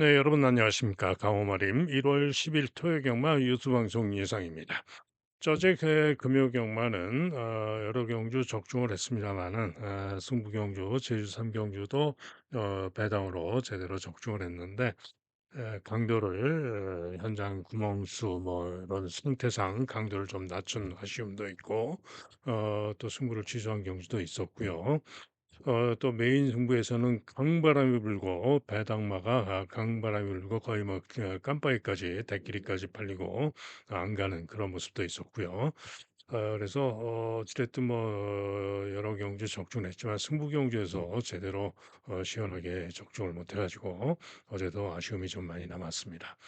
네, 여러분 안녕하십니까. 강호마림 1월 10일 토요 경마 뉴스 방송 예상입니다. 어제 그 금요 경마는 여러 경주 적중을 했습니다만은 승부 경주, 제주 3경주도 배당으로 제대로 적중을 했는데 강도를 현장 구멍수 뭐 이런 상태상 강도를 좀 낮춘 아쉬움도 있고 또 승부를 취소한 경주도 있었고요. 또 메인 승부에서는 강바람이 불고 배당마가 강바람이 불고 거의 뭐 깜빡이까지 대끼리까지 팔리고 안 가는 그런 모습도 있었고요. 그래서 어찌 됐든 뭐 여러 경주 적중했지만 승부 경주에서 제대로 시원하게 적중을 못해 가지고 어제도 아쉬움이 좀 많이 남았습니다.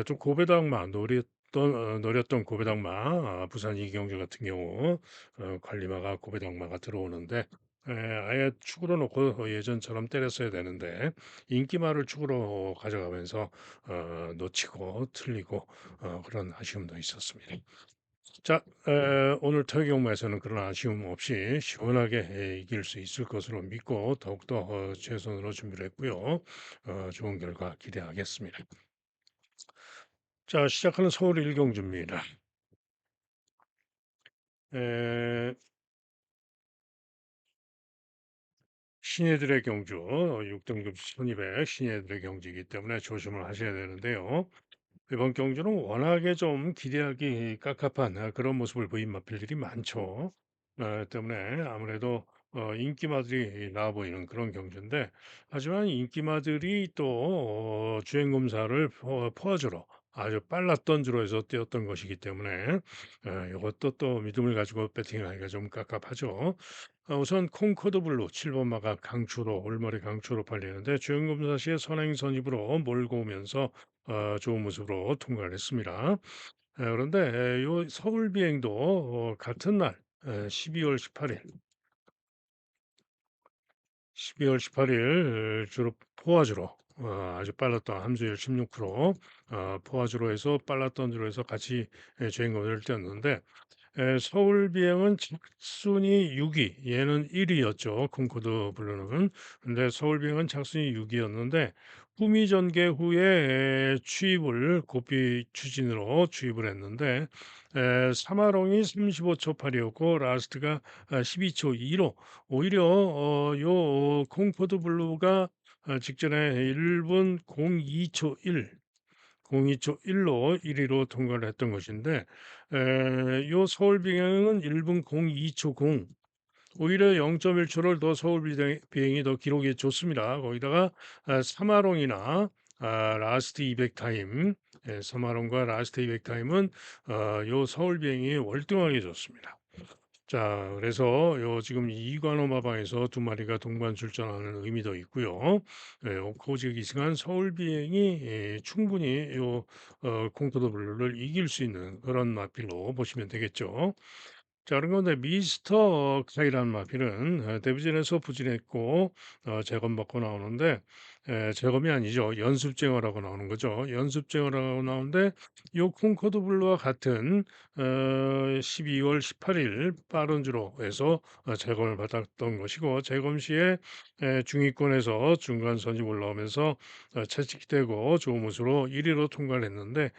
좀 고배당마 노렸던 고배당마 부산 이경주 같은 경우 관리마가 고배당마가 들어오는데 아예 축으로 놓고 예전처럼 때렸어야 되는데 인기마를 축으로 가져가면서 놓치고 틀리고 그런 아쉬움도 있었습니다. 자, 오늘 토요 경마에서는 그런 아쉬움 없이 시원하게 이길 수 있을 것으로 믿고 더욱더 최선으로 준비를 했고요. 좋은 결과 기대하겠습니다. 자, 시작하는 서울 일경주입니다. 에, 신예들의 경주, 6등급 선입의 신예들의 경주이기 때문에 조심을 하셔야 되는데요. 이번 경주는 워낙에 좀 기대하기 깝깝한 그런 모습을 보인 마필들이 많죠. 때문에 아무래도 인기마들이 나와 보이는 그런 경주인데, 하지만 인기마들이 또 주행검사를 포화주로 아주 빨랐던 주로 해서 뛰었던 것이기 때문에 이것도 또 믿음을 가지고 배팅하기가 좀 깝깝하죠. 우선 콩코드 블루 7번 마가 강추로 올머리 강추로 팔리는데 주행검사 시에 선행선입으로 몰고 오면서 좋은 모습으로 통과를 했습니다. 그런데 요 서울 비행도 같은 날 12월 18일 12월 18일 주로 포화주로 아주 빨랐던 함수율 16% 포화주로 해서 빨랐던 주로 해서 같이 주행거리를 뛰었는데 서울 비행은 착순이 6위, 얘는 1위였죠. 콩코드 블루는. 근데 서울 비행은 착순이 6위였는데 후미 전개 후에 취입을 고비 추진으로 취입을 했는데 사마롱이 35초 8이었고 라스트가 12초 2로 오히려 요 콩코드 블루가 직전에 1분 02초 1 02초 1로 1위로 통과를 했던 것인데 요 서울 비행은 1분 02초 0 오히려 0.1초를 더 서울 비행이 더 기록이 좋습니다. 거기다가 사마롱이나 라스트 200 타임, 사마롱과 라스트 200 타임은 요 서울 비행이 월등하게 좋습니다. 자, 그래서 요 지금 이관호 마방에서 두 마리가 동반 출전하는 의미도 있고요. 오코지 기승한 서울 비행이 충분히 요 콩코드 블루를 이길 수 있는 그런 마필로 보시면 되겠죠. 자, 그런 건데 미스터 카이라는 마필은 데뷔전에서 부진했고 재검받고 나오는데 재검이 아니죠. 연습쟁어라고 나오는 거죠. 연습쟁어라고 나오는데 요 콩코드 블루와 같은 12월 18일 빠른 주로 해서 재검을 받았던 것이고 재검 시에 중위권에서 중간 선입 올라오면서 채찍되고 좋은 모습으로 1위로 통과를 했는데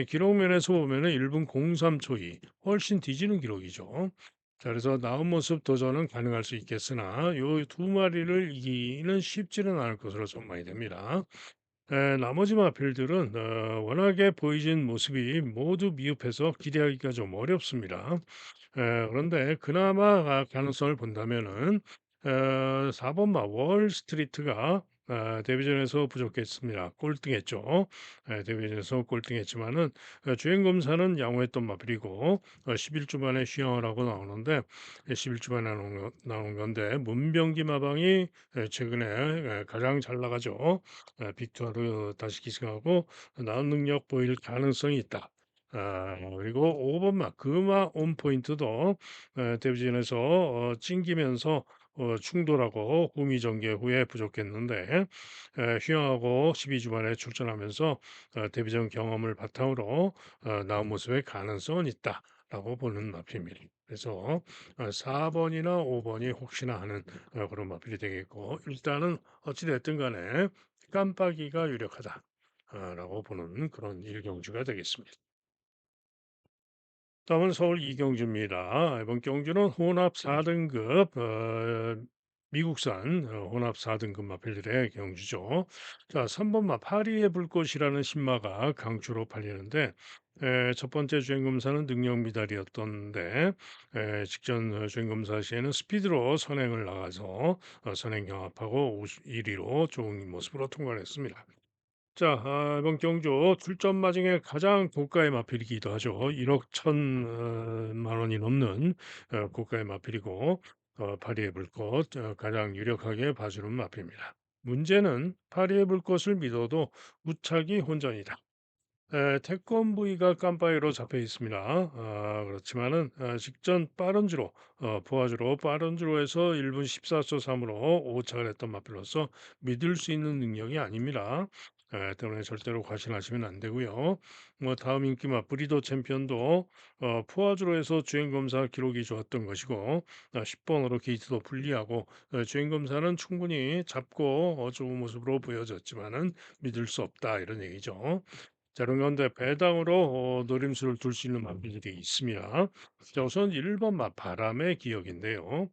기록 면에서 보면은 1분 03초 2 훨씬 뒤지는 기록이죠. 자, 그래서 나온 모습 도전은 가능할 수 있겠으나 요 두 마리를 이기는 쉽지는 않을 것으로 전망이 됩니다. 나머지 마필들은 워낙에 보이진 모습이 모두 미흡해서 기대하기가 좀 어렵습니다. 그런데 그나마 가능성을 본다면은 4번 마 월스트리트가 데뷔전에서 부족했습니다. 꼴등했죠. 데뷔전에서 꼴등했지만은 주행 검사는 양호했던 마필이고 11주 만에 쉬어을 하고 나오는데 11주 만에 나온 건데 문병기 마방이 최근에 가장 잘 나가죠. 빅투아르 다시 기승하고 나은 능력 보일 가능성이 있다. 그리고 5번 마 금화 온 포인트도 데뷔전에서 찡기면서 충돌하고 후미 전개 후에 부족했는데 휴양하고 12주 만에 출전하면서 데뷔전 경험을 바탕으로 나온 모습의 가능성은 있다라고 보는 마필입니다. 그래서 4번이나 5번이 혹시나 하는 그런 마필이 되겠고 일단은 어찌 됐든 간에 깜빡이가 유력하다. 라고 보는 그런 일경주가 되겠습니다. 다음은 서울 이경주입니다. 이번 경주는 혼합 4등급 미국산 혼합 4등급 마필들의 경주죠. 자, 3번 마 파리의 불꽃이라는 신마가 강추로 팔리는데 첫 번째 주행검사는 능력 미달이었던데 직전 주행검사 시에는 스피드로 선행을 나가서 선행 경합하고 1위로 좋은 모습으로 통과를 했습니다. 자, 이번 경주 출전 마징의 가장 고가의 마필이기도 하죠. 1억 1천만 원이 넘는 고가의 마필이고 파리의 불꽃 가장 유력하게 봐주는 마필입니다. 문제는 파리의 불꽃을 믿어도 우착이 혼전이다. 태권브이가 깜빠이로 잡혀 있습니다. 그렇지만은 직전 빠른주로 포화주로 빠른주로에서 1분 14초 3으로 오차를 했던 마필로서 믿을 수 있는 능력이 아닙니다. 때문에 절대로 과신하시면 안 되고요. 뭐 다음 인기마 브리더 챔피언도 포화주로에서 주행검사 기록이 좋았던 것이고 10번으로 게이트도 불리하고 주행검사는 충분히 잡고 좋은 모습으로 보여졌지만은 믿을 수 없다 이런 얘기죠. 자, 그런데 배당으로 노림수를 둘 수 있는 마필들이 있습니다. 자, 우선 1번 마 바람의 기억인데요.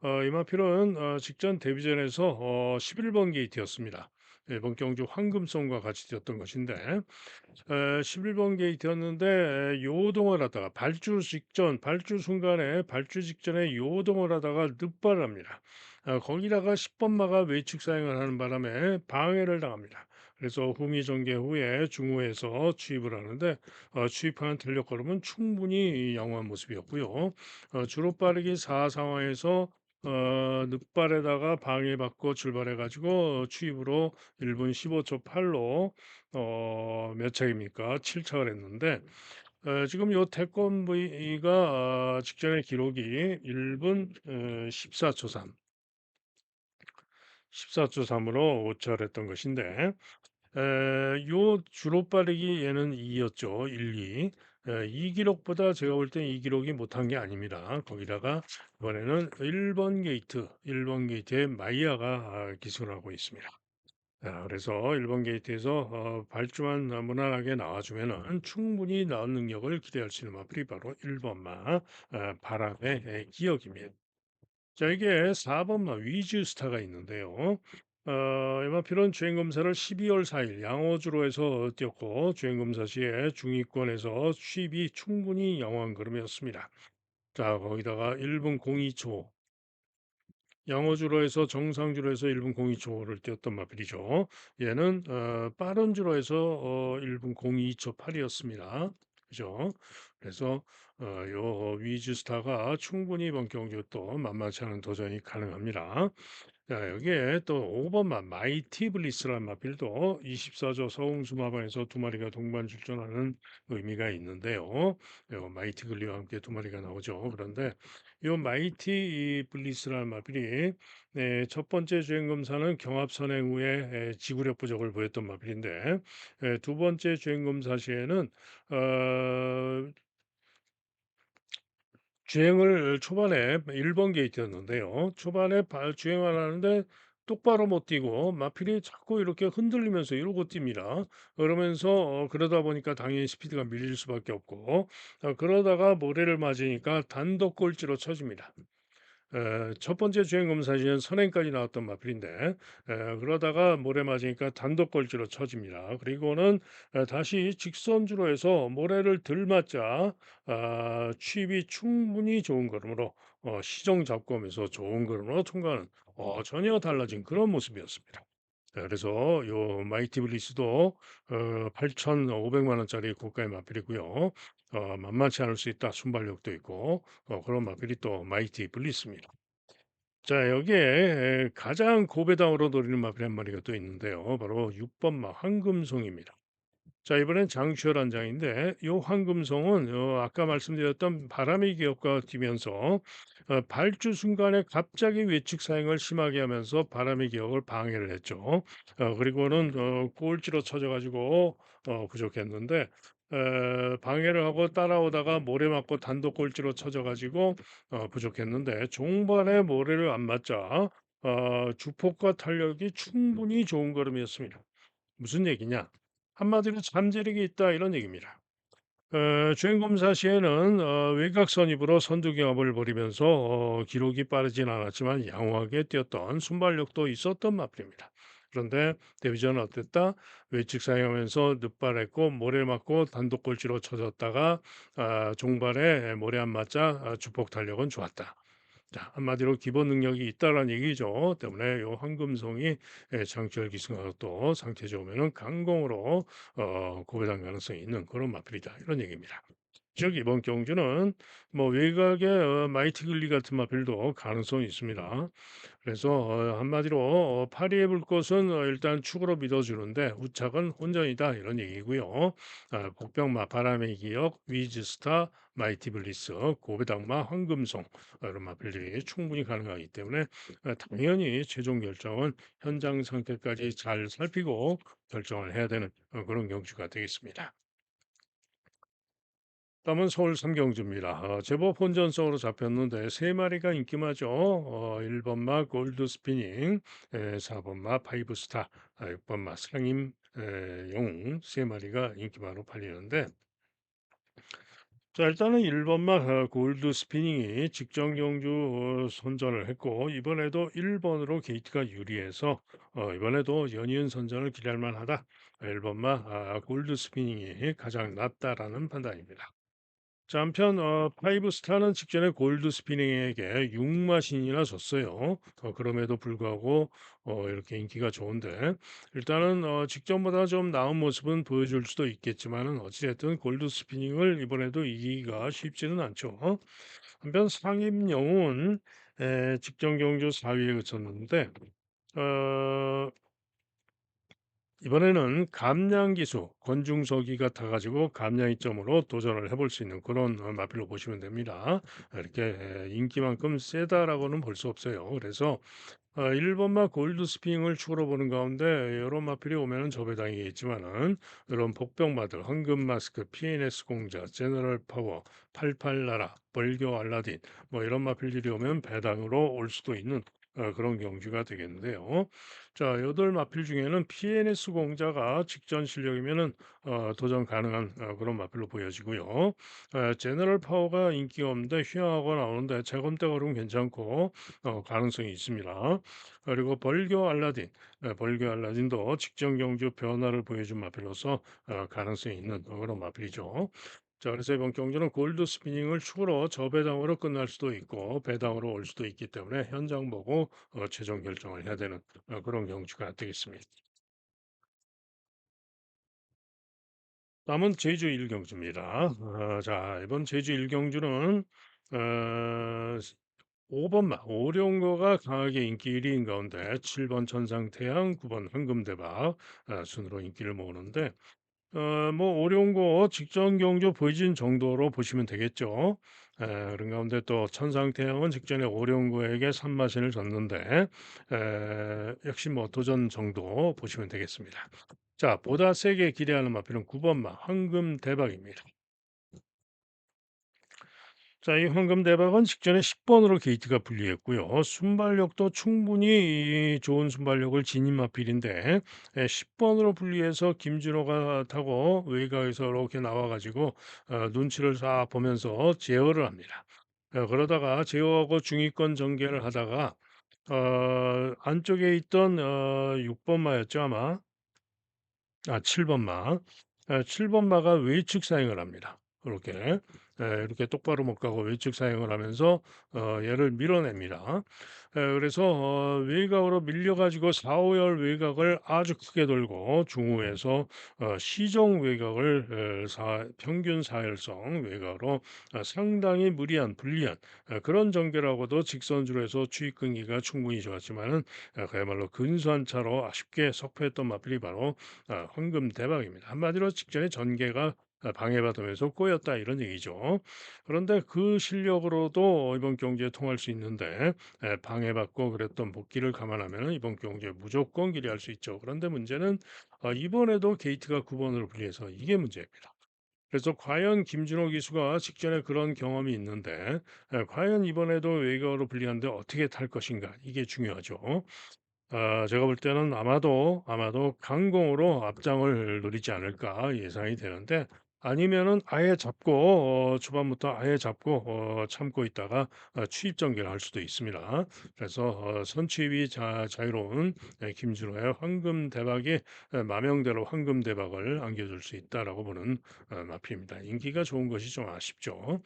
이 마필은 직전 데뷔전에서 11번 게이트였습니다. 이번 경주 황금송과 같이 뛰었던 것인데 11번 게이트였는데 요동을 하다가 발주 순간에 발주 직전에 요동을 하다가 늑발을 합니다. 거기다가 10번 마가 외측 사행을 하는 바람에 방해를 당합니다. 그래서 후미 전개 후에 중후에서 취입을 하는데 취입하는 탄력 걸음은 충분히 양호한 모습이었고요. 주로 빠르기 4 상황에서 늑발에다가 방해받고 출발해가지고 취입으로 1분 15초 8로 몇 차입니까? 7착을 했는데 지금 요 태권브이가 직전의 기록이 1분 14초 3, 14초 3으로 오차를 했던 것인데 요 주로 빠르기 얘는 2였죠. 1, 2. 이 기록보다 제가 볼 땐 이 기록이 못한 게 아닙니다. 거기다가 이번에는 1번 게이트에 마이야가 기술을 하고 있습니다. 그래서 1번 게이트에서 발주만 무난하게 나와주면은 충분히 나은 능력을 기대할 수 있는 마필이 바로 1번마 바람의 기억입니다. 자, 이게 4번마 위즈 스타가 있는데요. 이 마필은 주행검사를 12월 4일 양호주로 해서 뛰었고 주행검사 시에 중위권에서 취입이 충분히 양호한 걸음이었습니다. 자, 거기다가 1분 02초 양호주로 해서 정상주로 해서 1분 02초를 뛰었던 마필이죠. 얘는 빠른 주로 해서 1분 02초 8이었습니다. 그죠? 그래서 요 위즈스타가 충분히 이번 경주 또 만만치 않은 도전이 가능합니다. 자, 여기에 또 5번마 마이티 블리스라는 마필도 24조 서웅수 마방에서 두 마리가 동반 출전하는 의미가 있는데요. 요 마이티 글리와 함께 두 마리가 나오죠. 그런데 요 마이티 블리스라는 마필이 첫 번째 주행 검사는 경합 선행 후에 지구력 부족을 보였던 마필인데 두 번째 주행 검사 시에는 어, 주행을 초반에 1번 게이트였는데요. 초반에 주행을 하는데 똑바로 못 뛰고 마필이 자꾸 이렇게 흔들리면서 이러고 뜁니다. 그러면서 그러다 보니까 당연히 스피드가 밀릴 수밖에 없고 그러다가 모래를 맞으니까 단독 꼴찌로 쳐집니다. 첫 번째 주행 검사시는 선행까지 나왔던 마필인데 그러다가 모래 맞으니까 단독 걸지로 쳐집니다. 그리고는 다시 직선주로 해서 모래를 덜 맞자 취입이 충분히 좋은 걸음으로 시정 잡고 하면서 좋은 걸음으로 통과하는 전혀 달라진 그런 모습이었습니다. 그래서 요 마이티 블리스도 8,500만 원짜리 고가의 마필이고요. 만만치 않을 수 있다. 순발력도 있고 그런 마필이 또 마이티 블리스입니다. 자, 여기에 가장 고배당으로 노리는 마필 한 마리가 또 있는데요. 바로 6번 마 황금송입니다. 자, 이번엔 장슈열 장인데 요 황금송은 아까 말씀드렸던 바람의 기업과 뛰면서 발주 순간에 갑자기 외측 사행을 심하게 하면서 바람의 기업을 방해를 했죠. 그리고는 꼴찌로 쳐져 가지고 부족했는데 방해를 하고 따라오다가 모래 맞고 단독 꼴찌로 쳐져 가지고 부족했는데 종반에 모래를 안 맞자 주폭과 탄력이 충분히 좋은 걸음이었습니다. 무슨 얘기냐? 한마디로 잠재력이 있다 이런 얘기입니다. 주행 검사 시에는 외곽 선입으로 선두 경합을 벌이면서 기록이 빠르진 않았지만 양호하게 뛰었던 순발력도 있었던 마필입니다. 그런데 데뷔전은 어땠다? 외측 사용하면서 늑발했고 모래 맞고 단독 골치로 쳐졌다가 종발에 모래 안 맞자 주폭 탄력은 좋았다. 자, 한마디로 기본 능력이 있다라는 얘기죠. 때문에 요 황금송이 장철 기승하고 또 상태 좋으면은 강공으로 고배당 가능성이 있는 그런 마필이다. 이런 얘기입니다. 즉 이번 경주는 뭐 외곽의 마이티 글리 같은 마필도 가능성이 있습니다. 그래서 한마디로 파리에 불 것은 일단 축으로 믿어주는데 우착은 혼전이다 이런 얘기고요. 복병마, 바람의 기억, 위즈스타, 마이티 블리스, 고베당마, 황금송 이런 마필들이 충분히 가능하기 때문에 당연히 최종 결정은 현장 상태까지 잘 살피고 결정을 해야 되는 그런 경주가 되겠습니다. 다음은 서울 삼경주입니다. 제법 혼전성으로 잡혔는데 세 마리가 인기마죠. 1번마 골드 스피닝, 4번마 파이브스타, 6번마 상임 영웅 세 마리가 인기마로 팔리는데 자 일단은 1번마 골드 스피닝이 직전 경주 선전을 했고 이번에도 1번으로 게이트가 유리해서 이번에도 연이은 선전을 기대할 만하다. 1번마 골드 스피닝이 가장 낫다라는 판단입니다. 자, 한편 파이브 스타는 직전에 골드 스피닝에게 6마신이나 졌어요. 그럼에도 불구하고 이렇게 인기가 좋은데 일단은 직전보다 좀 나은 모습은 보여줄 수도 있겠지만은 어찌됐든 골드 스피닝을 이번에도 이기기가 쉽지는 않죠. 한편 상임 영웅은 직전 경주 4위에 그쳤는데 어, 이번에는 감량 기수 권중석이 같아가지고 감량이점으로 도전을 해볼 수 있는 그런 마필로 보시면 됩니다. 이렇게 인기만큼 세다라고는 볼 수 없어요. 그래서 1번마 골드 스핑을 축으로 보는 가운데 여러 마필이 오면은 저배당이겠지만은 이런 복병마들, 황금 마스크, PNS 공자, 제너럴 파워, 팔팔나라, 벌교 알라딘 뭐 이런 마필들이 오면 배당으로 올 수도 있는 그런 경주가 되겠는데요. 자, 여덟 마필 중에는 PNS 공자가 직전 실력이면은 도전 가능한 그런 마필로 보여지고요. 제너럴 파워가 인기가 없는데 휘황하고 나오는데 재검대거름 괜찮고 가능성이 있습니다. 그리고 벌교 알라딘도 직전 경주 변화를 보여준 마필로서 가능성이 있는 그런 마필이죠. 자, 그래서 이번 경주는 골드 스피닝을 추가로 저배당으로 끝날 수도 있고 배당으로 올 수도 있기 때문에 현장 보고 최종 결정을 해야 되는 그런 경주가 되겠습니다. 다음은 제주 일경주입니다. 자, 이번 제주 일경주는 어, 5번마 오룡거가 강하게 인기 1위인 가운데 7번 천상태양, 9번 황금대박 순으로 인기를 모으는데 뭐 어려운 거 직전 경주 보여진 정도로 보시면 되겠죠. 그런 가운데 또 천상태영은 직전에 어려운 거에게 산마신을 줬는데 역시 뭐 도전 정도 보시면 되겠습니다. 자, 보다 세게 기대하는 마필은 9번마 황금대박입니다. 자, 이 황금대박은 직전에 10번으로 게이트가 불리했고요. 순발력도 충분히 이 좋은 순발력을 지닌 마필인데 10번으로 분리해서 김준호가 타고 외곽에서 이렇게 나와가지고 눈치를 싹 보면서 제어를 합니다. 그러다가 제어하고 중위권 전개를 하다가 안쪽에 있던 6번마였죠 아마 7번 마. 7번 마가 외측 사행을 합니다. 그렇게 이렇게 똑바로 못 가고 외측 사행을 하면서 얘를 밀어냅니다. 그래서 외곽으로 밀려가지고 4, 5열 외곽을 아주 크게 돌고 중후에서 시종 외곽을 평균 4열성 외곽으로 상당히 무리한 불리한 그런 전개라고도 직선주로 해서 추익 근기가 충분히 좋았지만은 그야말로 근소한 차로 아쉽게 석패했던 마필이 바로 황금 대박입니다. 한마디로 직전에 전개가 방해받으면서 꼬였다 이런 얘기죠. 그런데 그 실력으로도 이번 경기에 통할 수 있는데 방해받고 그랬던 복귀를 감안하면 이번 경기에 무조건 기대할 수 있죠. 그런데 문제는 이번에도 게이트가 9번으로 불리해서 이게 문제입니다. 그래서 과연 김준호 기수가 직전에 그런 경험이 있는데 과연 이번에도 외곽으로 불리한데 어떻게 탈 것인가 이게 중요하죠. 제가 볼 때는 아마도 강공으로 앞장을 노리지 않을까 예상이 되는데 아니면은 아예 잡고 초반부터 아예 잡고 참고 있다가 추입 전개를 할 수도 있습니다. 그래서 선취입이 자유로운 김준호의 황금 대박이 마명대로 황금 대박을 안겨줄 수 있다라고 보는 마필입니다. 인기가 좋은 것이 좀 아쉽죠.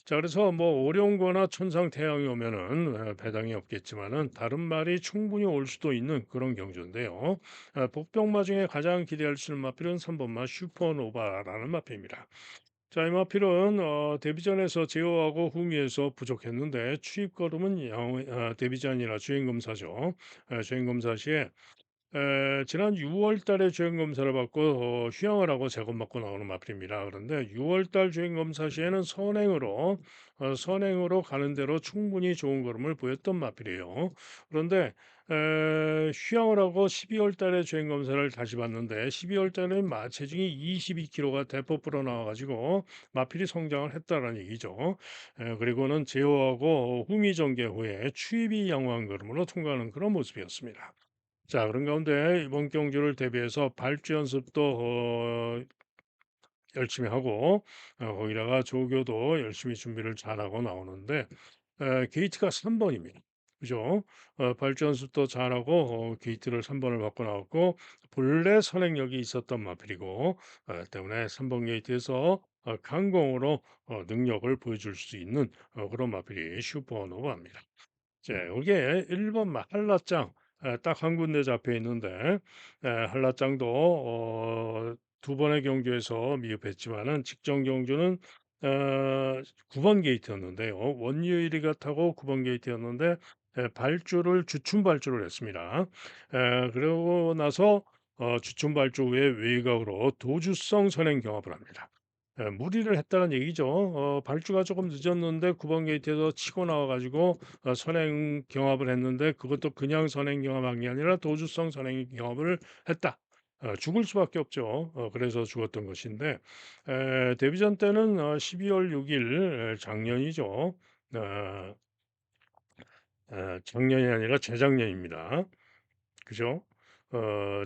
자 그래서 뭐 어려운 거나 천상 태양이 오면은 배당이 없겠지만은 다른 말이 충분히 올 수도 있는 그런 경주인데요. 복병마 중에 가장 기대할 수 있는 마필은 3번 마 슈퍼노바라는 마필입니다. 자, 이 마필은 데뷔전에서 제어하고 후미에서 부족했는데 추입 걸음은 데뷔전이라 주행검사죠. 주행검사 시에 지난 6월 달에 주행 검사를 받고 휴양을 하고 재검받고 나오는 마필입니다. 그런데 6월 달 주행 검사 시에는 선행으로 가는 대로 충분히 좋은 걸음을 보였던 마필이에요. 그런데 휴양을 하고 12월 달에 주행 검사를 다시 받는데 12월 달에는 체중이 22kg가 대폭 불어나와 가지고 마필이 성장을 했다라는 얘기죠. 그리고는 제어하고 후미 전개 후에 추입이 양호한 걸음으로 통과하는 그런 모습이었습니다. 자, 그런 가운데 이번 경주를 대비해서 발주 연습도 열심히 하고 거기다가 조교도 열심히 준비를 잘하고 나오는데 게이트가 3번입니다. 그죠? 발주 연습도 잘하고 게이트를 3번을 받고 나왔고 본래 선행력이 있었던 마필이고 때문에 3번 게이트에서 강공으로 능력을 보여줄 수 있는 그런 마필이 슈퍼노바입니다. 자, 이게 1번 한라장 딱 한 군데 잡혀 있는데 한라장도 두 번의 경주에서 미흡했지만은 직전 경주는 9번 게이트였는데요. 원유일이가 타고 9번 게이트였는데 발주를 주춤 발주를 했습니다. 그러고 나서 주춤 발주 후에 외곽으로 도주성 선행 경합을 합니다. 무리를 했다는 얘기죠. 발주가 조금 늦었는데 9번 게이트에서 치고 나와 가지고 선행 경합을 했는데 그것도 그냥 선행 경합한 게 아니라 도주성 선행 경합을 했다. 죽을 수밖에 없죠. 그래서 죽었던 것인데 데뷔전 때는 12월 6일 작년이죠. 어 작년이 아니라 재작년입니다. 그죠?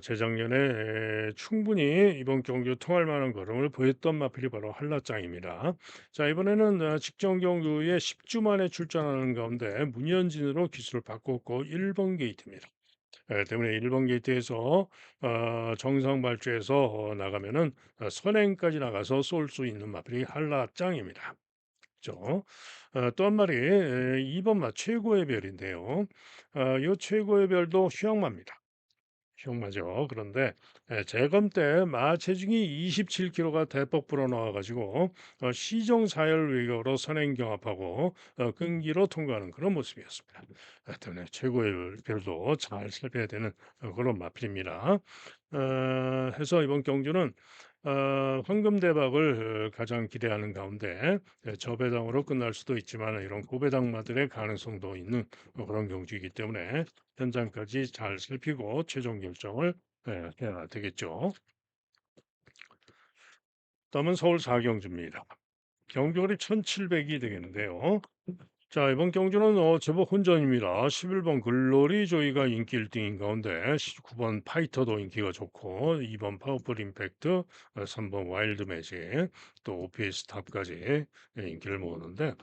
재작년에 충분히 이번 경주 통할 만한 걸음을 보였던 마필이 바로 한라장입니다. 자, 이번에는 직전 경주에 10주 만에 출전하는 가운데 문현진으로 기수를 바꿨고 1번 게이트입니다. 때문에 1번 게이트에서 정상 발주해서 나가면은 선행까지 나가서 쏠 수 있는 마필이 한라장입니다. 그죠? 또 한 마리 2번 마 최고의 별인데요. 이 최고의 별도 휴양마입니다. 휴양마죠. 그런데 재검 때 마 체중이 27kg가 대폭 불어나와 가지고 시종 사열 외곽으로 선행 경합하고 끈기로 통과하는 그런 모습이었습니다. 때문에 최고의 별도 잘 살펴야 되는 그런 마필입니다. 해서 이번 경주는 황금대박을 가장 기대하는 가운데 저배당으로 끝날 수도 있지만 이런 고배당마들의 가능성도 있는 그런 경주이기 때문에 현장까지 잘 살피고 최종 결정을 해야 되겠죠. 다음은 서울 4경주입니다. 경주거리 1700이 되겠는데요. 자, 이번 경주는 제법 혼전입니다. 11번 글로리 조이가 인기 1등인 가운데 9번 파이터도 인기가 좋고 2번 파워풀 임팩트, 3번 와일드 매직, 또 OPS 탑까지 인기를 모으는데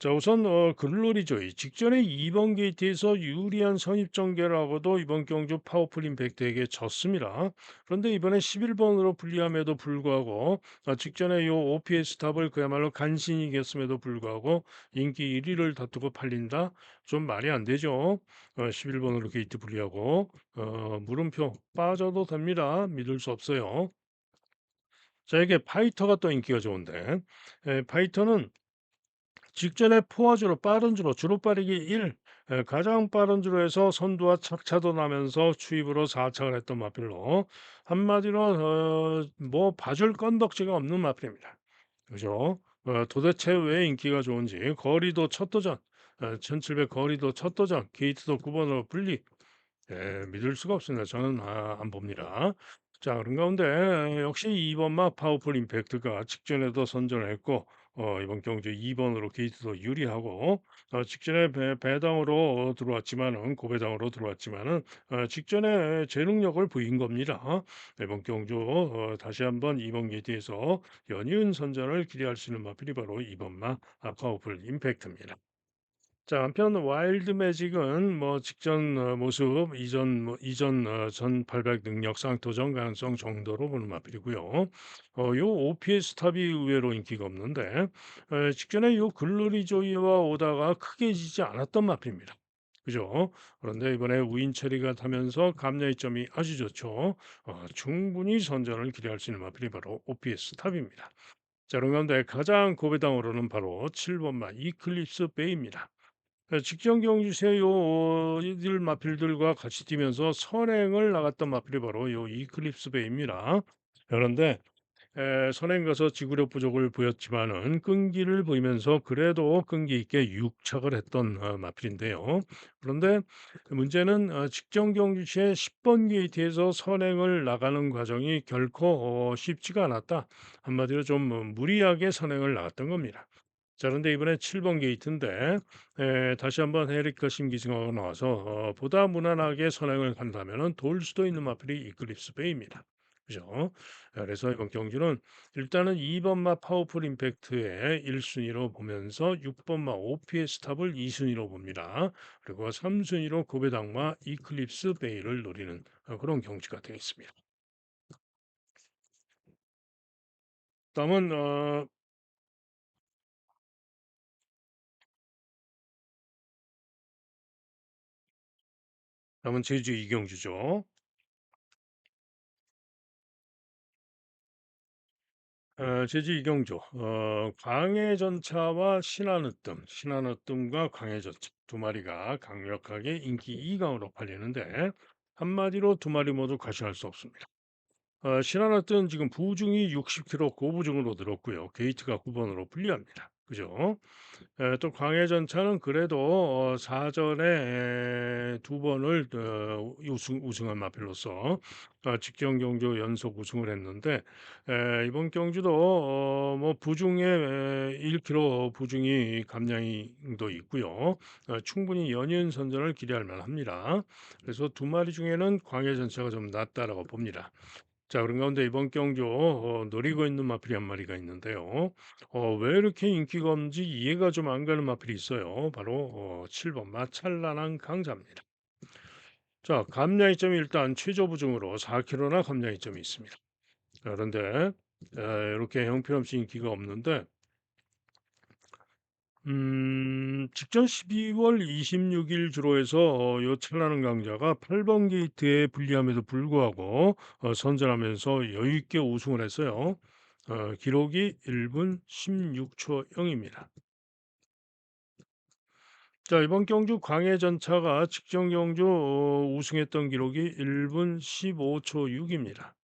자, 우선 글로리조이 직전에 2번 게이트에서 유리한 선입 전개를 하고도 이번 경주 파워풀 임팩트에게 졌습니다. 그런데 이번에 11번으로 불리함에도 불구하고 직전에 요 OPS 탑을 그야말로 간신히 이겼음에도 불구하고 인기 1위를 다투고 팔린다? 좀 말이 안 되죠. 11번으로 게이트 불리하고 물음표 빠져도 됩니다. 믿을 수 없어요. 자, 이게 파이터가 또 인기가 좋은데 파이터는 직전에 포화주로 빠른 주로 주로 빠르기 1 가장 빠른 주로 해서 선두와 착차도 나면서 추입으로 4착을 했던 마필로 한마디로 뭐 봐줄 건덕지가 없는 마필입니다. 그죠? 도대체 왜 인기가 좋은지 거리도 첫 도전 1700 거리도 첫 도전 게이트도 9번으로 분리 믿을 수가 없습니다. 저는 안 봅니다. 자, 그런 가운데 역시 2번 마 파워풀 임팩트가 직전에도 선전을 했고 이번 경주 2 번으로 게이트도 유리하고 직전에 배당으로 들어왔지만은 고배당으로 들어왔지만은 직전에 제 능력을 보인 겁니다. 이번 경주 다시 한번 2번 게이트에서 연이은 선전을 기대할 수 있는 마필이 바로 2번마 파워풀 임팩트입니다. 자 한편 와일드 매직은 뭐 직전 모습 이전 전 800 능력상 도전 가능성 정도로 보는 마필이고요. 요 OPS 탑이 의외로 인기가 없는데 직전에 요 글로리 조이와 오다가 크게 지지 않았던 마필입니다. 그죠? 그런데 이번에 우인 처리가 타면서 감량의 점이 아주 좋죠. 충분히 선전을 기대할 수 있는 마필이 바로 OPS 탑입니다. 자, 그런 가운데 가장 고배당으로는 바로 7번마 이클립스 베이입니다. 직전 경주세 이들 마필들과 같이 뛰면서 선행을 나갔던 마필이 바로 요 이클립스 베이입니다. 그런데 선행 가서 지구력 부족을 보였지만은 끈기를 보이면서 그래도 끈기 있게 육착을 했던 마필인데요. 그런데 문제는 직전 경주 시에 10번 게이트에서 선행을 나가는 과정이 결코 쉽지가 않았다. 한마디로 좀 무리하게 선행을 나갔던 겁니다. 자, 그런데 이번에 7번 게이트인데 다시 한번 에리카 심기승하고 나와서 보다 무난하게 선행을 간다면은 돌 수도 있는 마필이 이클립스 베이입니다. 그죠? 그래서 이번 경주는 일단은 2 번마 파워풀 임팩트의 1 순위로 보면서 6 번마 OPS 탑을 2 순위로 봅니다. 그리고 3 순위로 고배당마 이클립스 베이를 노리는 그런 경주가 되겠습니다. 다음은 제주 이경주죠. 제주 이경주 광해전차와 신한으뜸과 광해전차 두 마리가 강력하게 인기 2 강으로 팔리는데 한마디로 두 마리 모두 과시할 수 없습니다. 신한으뜸 지금 부중이 60kg 고부중으로 늘었고요. 게이트가 9 번으로 불리합니다. 그죠? 또 광해전차는 그래도 사전에 두 번을 우승한 마필로서 직전 경주 연속 우승을 했는데 이번 경주도 뭐 부중에 1kg 부중이 감량도 있고요. 충분히 연이은 선전을 기대할 만합니다. 그래서 두 마리 중에는 광해전차가 좀 낫다라고 봅니다. 자, 그런 가운데 이번 경주 노리고 있는 마필이 한 마리가 있는데요. 왜 이렇게 인기가 없는지 이해가 좀 안 가는 마필이 있어요. 바로 7번 마찰나난 강자입니다. 자, 감량이 점이 일단 최저 부중으로 4kg나 감량이 점이 있습니다. 자, 그런데 이렇게 형편없이 인기가 없는데 직전 12월 26일 주로해서 요 찬란한 강자가 8번 게이트에 불리함에도 불구하고 선전하면서 여유 있게 우승을 했어요. 기록이 1분 16초 0입니다. 자, 이번 경주 광해전차가 직전 경주 우승했던 기록이 1분 15초 6입니다.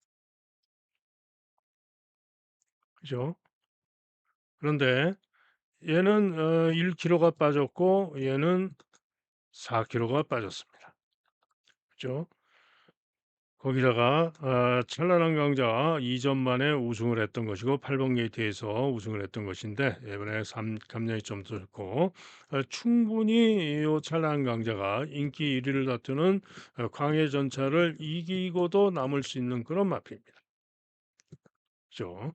그죠? 그런데 얘는 1kg가 빠졌고 얘는 4kg가 빠졌습니다. 그죠? 거기다가 찬란한 강자가 2전 만에 우승을 했던 것이고 8번 게이트에서 우승을 했던 것인데 이번에 감량이 좀 좋고 충분히 이 찬란한 강자가 인기 1 위를 다투는 광해전차를 이기고도 남을 수 있는 그런 마필입니다. 그죠?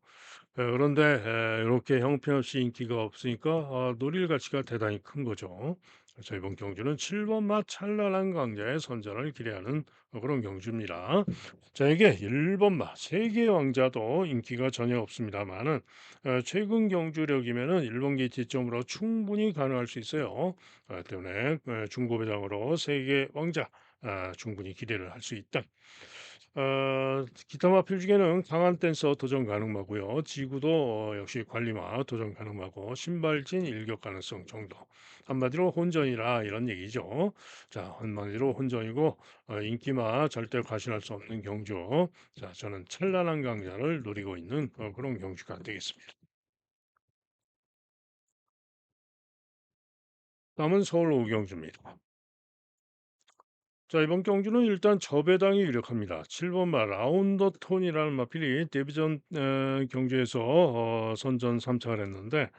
그런데 이렇게 형편없이 인기가 없으니까 노릴 가치가 대단히 큰 거죠. 그래서 이번 경주는 7번 맛 찬란한 강자의 선전을 기대하는 그런 경주입니다. 자, 이게 1번 맛 세계 왕자도 인기가 전혀 없습니다만은 최근 경주력이면은 1번 게이트점으로 충분히 가능할 수 있어요. 때문에 중고배당으로 세계 왕자 충분히 기대를 할 수 있다. 기타 마필 중에는 강한 댄서 도전 가능하고요. 지구도 역시 관리마 도전 가능하고 신발진 일격 가능성 정도. 한마디로 혼전이라 이런 얘기죠. 자, 한마디로 혼전이고 인기마 절대 과신할 수 없는 경주. 자, 저는 찬란한 강자를 노리고 있는 그런 경주가 되겠습니다. 다음은 서울 오경주입니다. 자, 이번 경주는 일단 저배당이 유력합니다. 7번마 라운더 톤이라는 마필이 데뷔전 경주에서 선전 3차를 했는데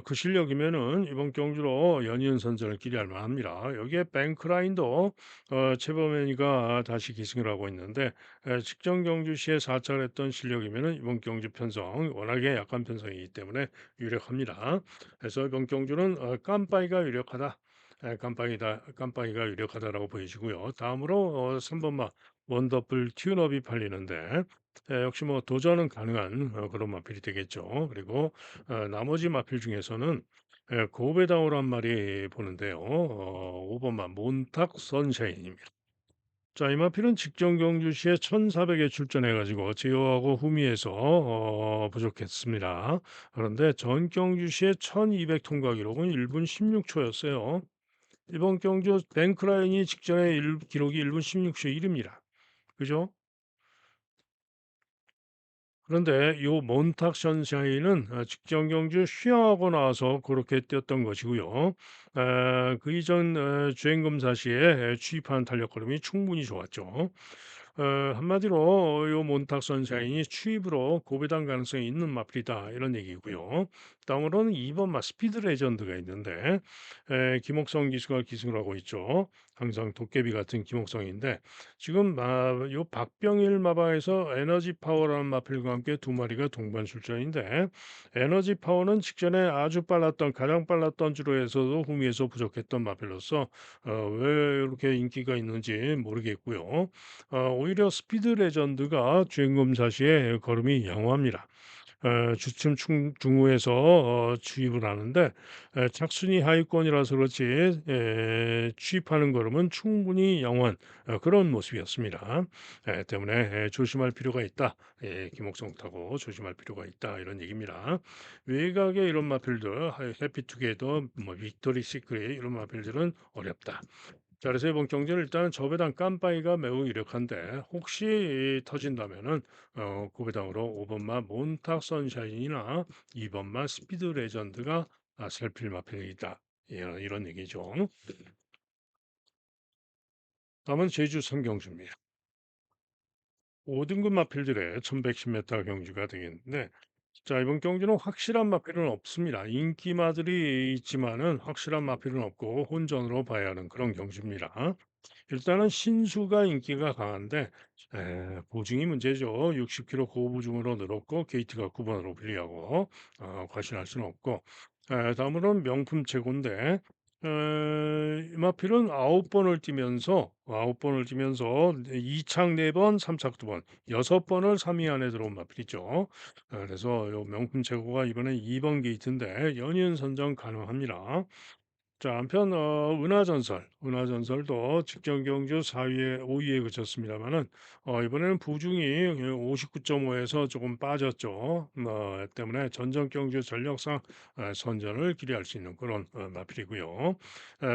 그 실력이면은 이번 경주로 연이은 선전을 기대할 만합니다. 여기에 뱅크라인도 최범현이가 다시 기승을 하고 있는데 직전 경주 시에 4차를 했던 실력이면은 이번 경주 편성 워낙에 약한 편성이기 때문에 유력합니다. 그래서 이번 경주는 깜빠이가 유력하다. 깜빡이가 유력하다라고 보이시고요. 다음으로 3번마 원더풀 튠업이 팔리는데 역시 뭐 도전은 가능한 그런 마필이 되겠죠. 그리고 나머지 마필 중에서는 고배당으로 한 마리 보는데요. 5번마 몬탁 선샤인입니다. 자, 이 마필은 직전 경주 시에 1400에 출전해가지고 제어하고 후미에서 부족했습니다. 그런데 전 경주 시에 1200 통과 기록은 1분 16초였어요. 이번 경주 뱅크라인이 직전에 기록이 1분 16초 1입니다. 그죠? 그런데 요 몬탁 선샤인은 직전 경주 휴양하고 나서 그렇게 뛰었던 것이고요. 그 이전 주행 검사 시에 취입한 탄력 걸음이 충분히 좋았죠. 한마디로 요 몬탁 선샤인이 추입으로 고배당 가능성이 있는 마필이다 이런 얘기고요. 다음으로는 2번 마 스피드 레전드가 있는데 김옥성 기수가 기승을 하고 있죠. 항상 도깨비 같은 김옥성인데 지금 요 박병일 마방에서 에너지 파워라는 마필과 함께 두 마리가 동반 출전인데 에너지 파워는 직전에 아주 빨랐던 가장 빨랐던 주로에서도 후미에서 부족했던 마필로서 왜 이렇게 인기가 있는지 모르겠고요. 오히려 스피드 레전드가 주행검 사시에 걸음이 양호합니다. 주춤 중후에서 취입을 하는데 착순이 하위권이라서 그렇지 취입하는 걸음은 충분히 양호한 그런 모습이었습니다. 때문에 조심할 필요가 있다. 김옥성 타고 조심할 필요가 있다. 이런 얘기입니다. 외곽의 이런 마필들, 해피투게더, 뭐 빅토리 시크릿 이런 마필들은 어렵다. 자, 그래서 이번 경기는 일단 저배당 깜빠이가 매우 유력한데 혹시 터진다면은 고배당으로 5번마 몬탁 선샤인이나 2번마 스피드 레전드가 살필 마필이다. 이런 얘기죠. 다음은 제주 선경주입니다. 5등급 마필들의 1110m 경주가 되겠는데 자, 이번 경주는 확실한 마필은 없습니다. 인기마들이 있지만은 확실한 마필은 없고 혼전으로 봐야 하는 그런 경주입니다. 일단은 신수가 인기가 강한데 보증이 문제죠. 60km 고보증으로 늘었고 게이트가 9번으로 불리하고 과신할 수는 없고 다음으로는 명품 최고인데 이마필은 9번을 뛰면서 이착 4번, 삼착 2번, 6번을 3위 안에 들어온 마필이죠. 그래서 요 명품 최고가 이번에 2번 게이트인데 연이은 선정 가능합니다. 자, 한편 은하전설도 직전 경주 4위에 5위에 그쳤습니다만은 이번에는 부중이 59.5에서 조금 빠졌죠. 때문에 전전 경주 전력상 선전을 기대할 수 있는 그런 마필이고요.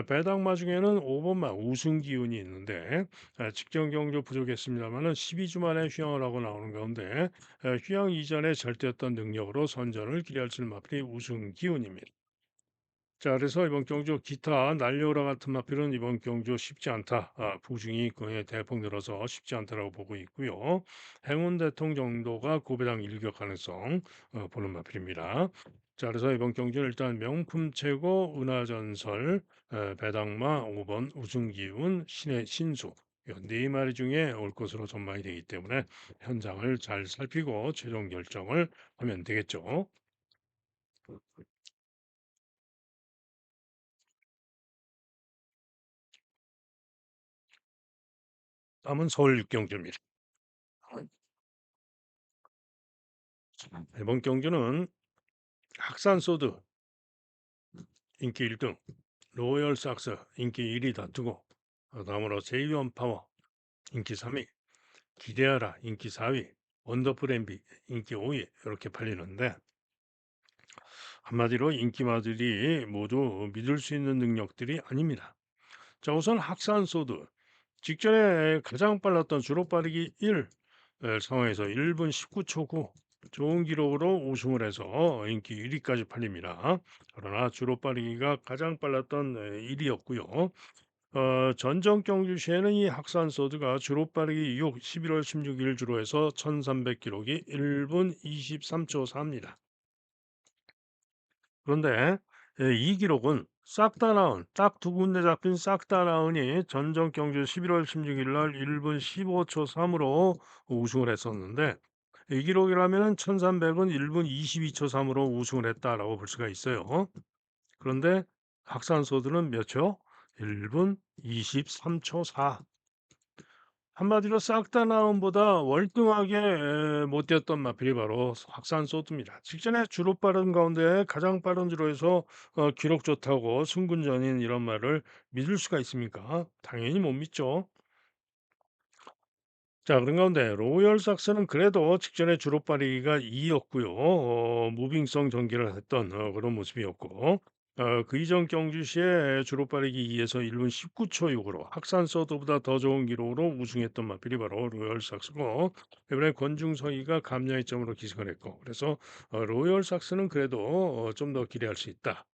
배당마 중에는 5번마 우승 기운이 있는데 직전 경주 부족했습니다만은 12주 만에 휴양을 하고 나오는 가운데 휴양 이전에 잘 뛰었던 능력으로 선전을 기대할 수 있는 마필이 우승 기운입니다. 자, 그래서 이번 경주 기타 난리오라 같은 마필은 이번 경주 쉽지 않다. 부중이 거의 대폭 늘어서 쉽지 않다라고 보고 있고요. 행운 대통 정도가 고배당 일격 가능성 보는 마필입니다. 자, 그래서 이번 경주는 일단 명품 최고 은하전설 배당마 5번 우승기운 신의 신수 네 마리 중에 올 것으로 전망이 되기 때문에 현장을 잘 살피고 최종 결정을 하면 되겠죠. 다음은 서울 육경주입니다. 이번 경주는 학산소드 인기 1등, 로열 삭스 인기 1위 다투고 다음으로 제이원 파워 인기 3위, 기대하라 인기 4위, 원더풀 엠비 인기 5위 이렇게 팔리는데 한마디로 인기마들이 모두 믿을 수 있는 능력들이 아닙니다. 자, 우선 학산소드 직전에 가장 빨랐던 주로 빠르기 1 상황에서 1분 19초 9 좋은 기록으로 우승을 해서 인기 1위까지 팔립니다. 그러나 주로 빠르기가 가장 빨랐던 1위였고요. 전정 경주 시에는 이 학산 소드가 주로 빠르기 6, 11월 16일 주로 해서 1300 기록이 1분 23초 4입니다. 그런데 이 기록은 싹 다 나온 딱 두 군데 잡힌 싹 다 나온이 전정 경주 11월 16일 날 1분 15초 3으로 우승을 했었는데 이 기록이라면은 1300은 1분 22초 3으로 우승을 했다라고 볼 수가 있어요. 그런데 학산소들은 몇 초? 1분 23초 4. 한마디로 싹 다 나온보다 월등하게 못 뛰었던 마필이 바로 확산 소드입니다. 직전에 주로 빠른 가운데 가장 빠른 주로 해서 기록 좋다고 승군전인 이런 말을 믿을 수가 있습니까? 당연히 못 믿죠. 자, 그런 가운데 로열 삭스는 그래도 직전에 주로 빠르기가 2였고요. 무빙성 전개를 했던 그런 모습이었고 그 이전 경주시에 주로 빠르기 2에서 1분 19초 6으로 학산 서드보다 더 좋은 기록으로 우승했던 마필이 바로 로열 삭스고 이번에 권중서이가 감량의 점으로 기승을 했고 그래서 로열 삭스는 그래도 좀 더 기대할 수 있다.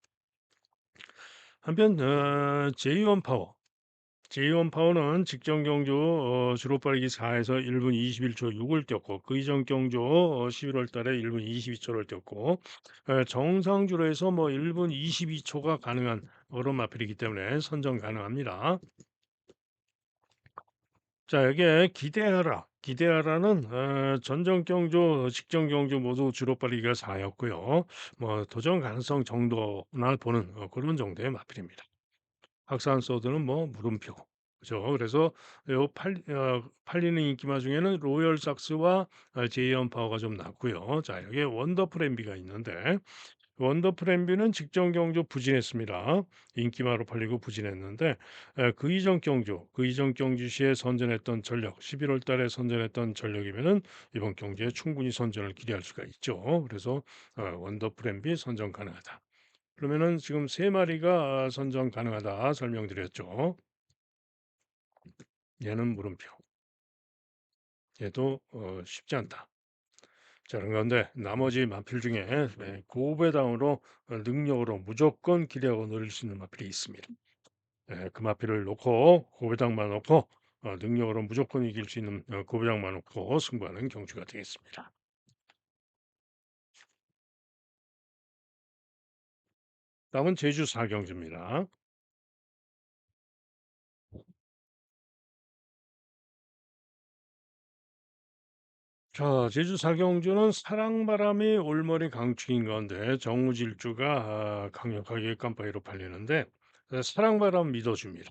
한편 제이원 파워 제이원 파워는 직전 경주 주로 빠르기 4에서 1분 21초 6을 뛰었고 그 이전 경주 11월 달에 1분 22초를 뛰었고 정상주로 해서 뭐 1분 22초가 가능한 그런 마필이기 때문에 선정 가능합니다. 자, 여기에 기대하라. 기대하라는 전정 경주, 직전 경주 모두 주로 빠르기가 4였고요. 뭐 도전 가능성 정도나 보는 그런 정도의 마필입니다. 박사한 소드는 뭐 물음표. 그죠. 그래서 요 팔리는 인기마 중에는 로열 삭스와 제이언 파워가 좀 낮고요. 자, 여기에 원더풀 엠비가 있는데 원더풀 엠비는 직전 경주 부진했습니다. 인기마로 팔리고 부진했는데 그 이전 경주 시에 선전했던 전력, 11월 달에 선전했던 전력이면은 이번 경주에 충분히 선전을 기대할 수가 있죠. 그래서 원더풀 엠비 선전 가능하다. 그러면은 지금 세 마리가 선정 가능하다 설명드렸죠. 얘는 물음표. 얘도 쉽지 않다. 자, 그런데 나머지 마필 중에 고배당으로 능력으로 무조건 기대하고 노릴 수 있는 마필이 있습니다. 그 마필을 놓고 고배당만 놓고 능력으로 무조건 이길 수 있는 고배당만 놓고 승부하는 경주가 되겠습니다. 다음은 제주 4경주입니다. 자, 제주 사경주는 사랑바람이 올머리 강축인 가운데 정우질주가 강력하게 깜빡이로 팔리는데 사랑바람 믿어줍니다.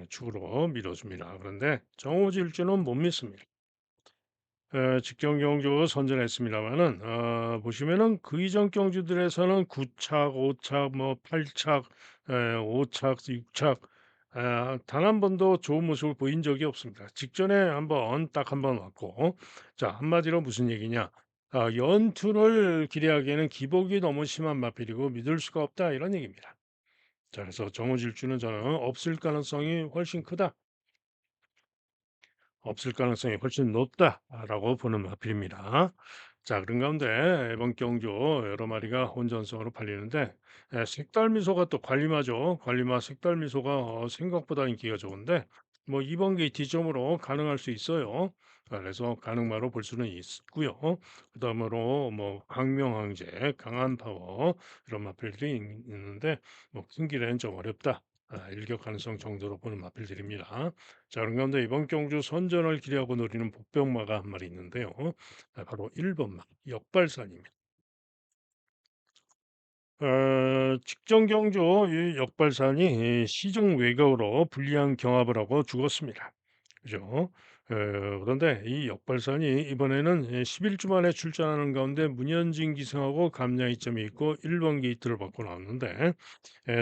축으로 믿어줍니다. 그런데 정우질주는 못 믿습니다. 직전 경주 선전했습니다만은 보시면은 그 이전 경주들에서는 9착, 5착, 뭐 8착, 5착, 6착 단 한 번도 좋은 모습을 보인 적이 없습니다. 직전에 한번 딱 한 번 왔고 자 한마디로 무슨 얘기냐 연투를 기대하기에는 기복이 너무 심한 마필이고 믿을 수가 없다 이런 얘기입니다. 자 그래서 정오질주는 저는 없을 가능성이 훨씬 크다. 없을 가능성이 훨씬 높다라고 보는 마필입니다. 자, 그런 가운데 이번 경주 여러 마리가 혼전성으로 팔리는데 색달 미소가 또 관리마죠. 관리마 색달 미소가 생각보다 인기가 좋은데 뭐 이번 게이트점으로 가능할 수 있어요. 그래서 가능마로 볼 수는 있고요. 그다음으로 뭐 광명항제, 강한 파워 이런 마필들이 있는데 뭐 큰 길에는 좀 어렵다. 일격 가능성 정도로 보는 마필들입니다. 자, 그런 가운데 이번 경주 선전을 기대하고 노리는 복병마가 한 마리 있는데요. 바로 1번마 역발산입니다. 직전 경주 이 역발산이 시종 외곽으로 불리한 경합을 하고 죽었습니다. 그죠? 그런데 이 역발산이 이번에는 11주 만에 출전하는 가운데 문현진 기승하고 감량 이점이 있고 1번 게이트를 받고 나왔는데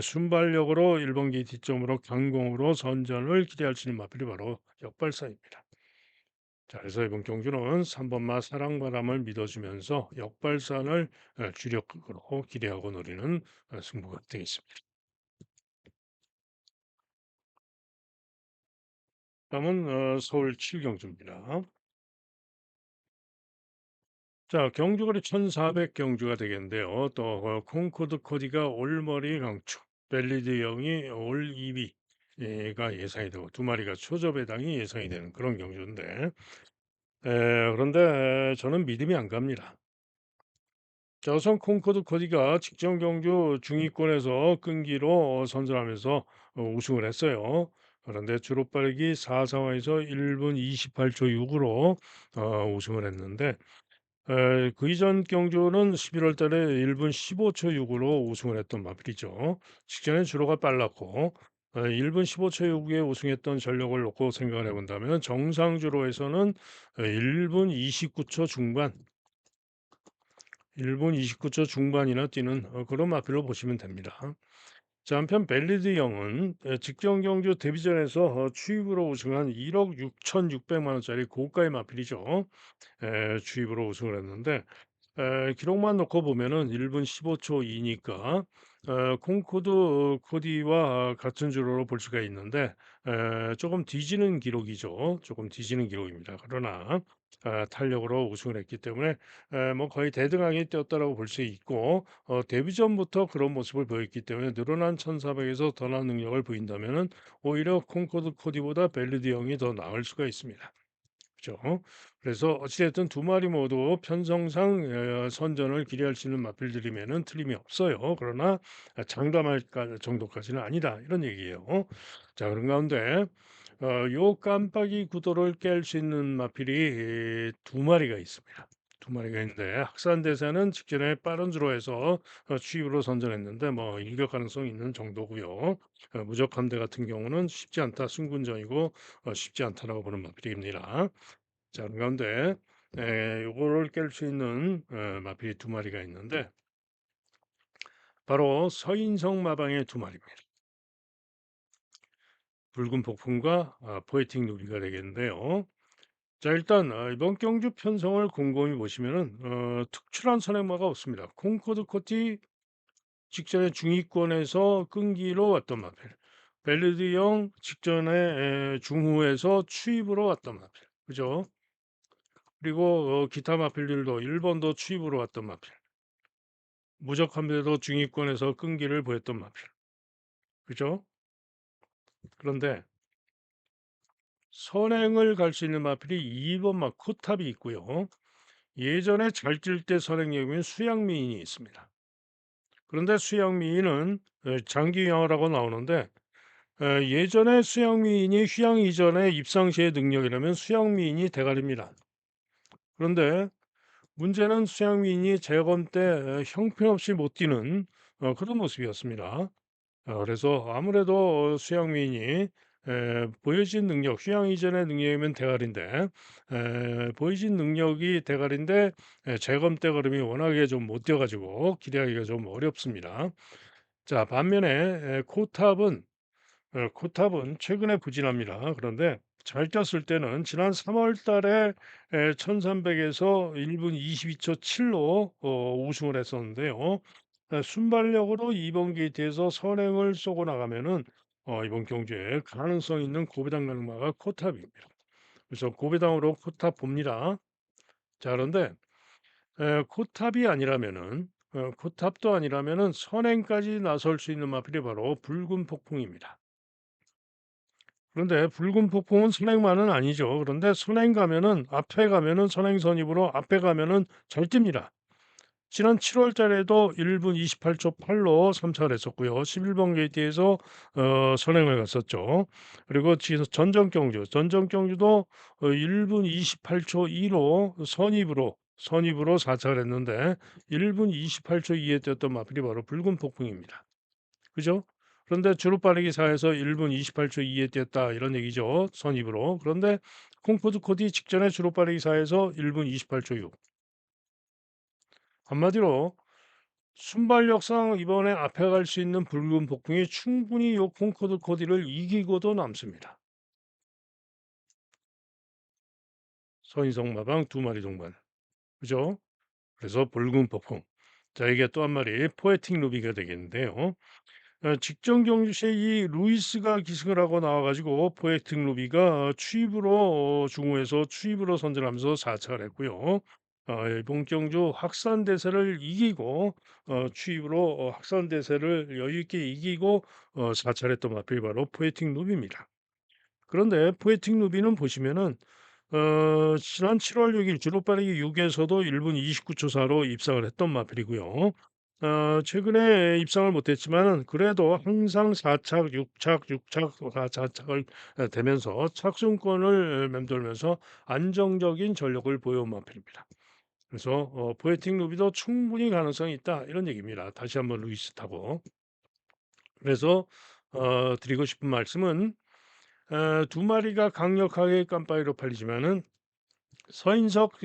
순발력으로 1번 게이트 점으로 강공으로 선전을 기대할 수 있는 마필이 바로 역발산입니다. 자, 그래서 이번 경주는 3번마 사랑바람을 믿어주면서 역발산을 주력으로 기대하고 노리는 승부가 되겠습니다. 다음은 서울 7경주입니다. 자, 경주거리 1400 경주가 되겠는데요. 또 콩코드 코디가 올머리 강추, 벨리드 형이 올 2위, 가 예상이 되고 두 마리가 초저 배당이 예상이 되는 그런 경주인데 그런데 저는 믿음이 안 갑니다. 자 우선 콩코드 코디가 직전 경주 중위권에서 끈기로 선전하면서 우승을 했어요. 그런데 주로 빠르기 4상황에서 1분 28초 6으로 우승을 했는데 그 이전 경주는 11월 달에 1분 15초 6으로 우승을 했던 마필이죠. 직전에 주로가 빨랐고 1분 15초 6에 우승했던 전력을 놓고 생각을 해본다면 정상 주로에서는 1분 29초 중반, 1분 29초 중반이나 뛰는 그런 마필로 보시면 됩니다. 자, 한편 벨리드 영은 직전 경주 데뷔전에서 추입으로 우승한 1억 6,600만 원짜리 고가의 마필이죠. 추입으로 우승을 했는데 기록만 놓고 보면은 1분 15초 2니까 콩코드 코디와 같은 주로로 볼 수가 있는데 조금 뒤지는 기록이죠. 조금 뒤지는 기록입니다. 그러나 탄력으로 우승을 했기 때문에 뭐 거의 대등하게 뛰었다라고 볼 수 있고 데뷔 전부터 그런 모습을 보였기 때문에 늘어난 1,400에서 더 나은 능력을 보인다면은 오히려 콩코드 코디보다 벨리드 형이 더 나을 수가 있습니다. 그죠. 그래서 어찌 됐든 두 마리 모두 편성상 선전을 기대할 수 있는 마필들이면은 틀림이 없어요. 그러나 장담할 정도까지는 아니다. 이런 얘기예요. 자, 그런 가운데 요 깜빡이 구도를 깰 수 있는 마필이 두 마리가 있습니다. 두 마리가 있는데 학산대사는 직전에 빠른 주로해서 추입으로 선전했는데 뭐 일격 가능성이 있는 정도고요. 무적함대 같은 경우는 쉽지 않다. 승군전이고 쉽지 않다라고 보는 마필입니다. 자, 그런 가운데 요거를 깰 수 있는 마필이 두 마리가 있는데 바로 서인성 마방의 두 마리입니다. 붉은 폭풍과 포에틱 누비가 되겠는데요. 자, 일단 이번 경주 편성을 곰곰이 보시면은 특출한 선행마가 없습니다. 콩코드 코티 직전에 중위권에서 끈기로 왔던 마필, 벨르디형 직전에 중후에서 추입으로 왔던 마필, 그죠? 그리고 기타 마필들도 1번도 추입으로 왔던 마필. 무적함에도 중위권에서 끈기를 보였던 마필. 그죠? 그런데 선행을 갈 수 있는 마필이 2번 마 코탑이 있고요. 예전에 잘 뛸 때 선행력인 수양미인이 있습니다. 그런데 수양미인은 장기영화라고 나오는데 예전에 수양미인이 휴양 이전에 입상시의 능력이라면 수양미인이 대가리입니다. 그런데 문제는 수양미인이 재검 때 형편없이 못 뛰는 그런 모습이었습니다. 그래서 아무래도 수양민이 보여진 능력, 휴양 이전의 능력이면 대가리인데 보여진 능력이 대가리인데 재검 때 걸음이 워낙에 좀 못 뛰어가지고 기대하기가 좀 어렵습니다. 자, 반면에 코탑은 최근에 부진합니다. 그런데 잘 뛰었을 때는 지난 3월 달에 1300에서 1분 22초 7로 우승을 했었는데요. 순발력으로 이번 게이트에서 선행을 쏘고 나가면은 이번 경주에 가능성 있는 고배당 가능마가 코탑입니다. 그래서 고배당으로 코탑 봅니다. 자, 그런데 코탑이 아니라면은 코탑도 아니라면은 선행까지 나설 수 있는 마필이 바로 붉은 폭풍입니다. 그런데 붉은 폭풍은 선행만은 아니죠. 그런데 선행 가면은 앞에 가면은 선행 선입으로 앞에 가면은 잘 뜁니다. 지난 7월 달에도 1분 28초 8로 3차를 했었고요. 11번 게이트에서 선행을 갔었죠. 그리고 전전 경주도 1분 28초 2로 선입으로 4차를 했는데 1분 28초 2에 뛰었던 마필이 바로 붉은 폭풍입니다. 그죠? 그런데 주로 빠르기 4에서 1분 28초 2에 뛰었다 이런 얘기죠. 선입으로. 그런데 콩포드 코디 직전에 주로 빠르기 4에서 1분 28초 6. 한마디로 순발력상 이번에 앞에 갈 수 있는 붉은 폭풍이 충분히 요 콩코드 코디를 이기고도 남습니다. 서인성 마방 두 마리 동반. 그죠? 그래서 붉은 폭풍. 자, 이게 또 한 마리 포에틱 루비가 되겠는데요. 직전 경주시에 이 루이스가 기승을 하고 나와가지고 포에틱 루비가 추입으로 중후에서 추입으로 선전하면서 4차를 했고요. 이번 경주 확산 대세를 이기고 추입으로 확산 대세를 여유 있게 이기고 사찰했던 마필이 바로 포에틱 누비입니다. 그런데 포에틱 누비는 보시면은 지난 7월 6일 주로 빠르기 6에서도 1분 29초 차로 입상을 했던 마필이고요. 최근에 입상을 못했지만은 그래도 항상 4착, 6착, 6착, 4착을 되면서 착순권을 맴돌면서 안정적인 전력을 보여온 마필입니다. 그래서 포에틱 루비도 충분히 가능성이 있다 이런 얘기입니다. 다시 한번 루이스 타고. 그래서 드리고 싶은 말씀은 두 마리가 강력하게 깜빡이로 팔리지만은 서인석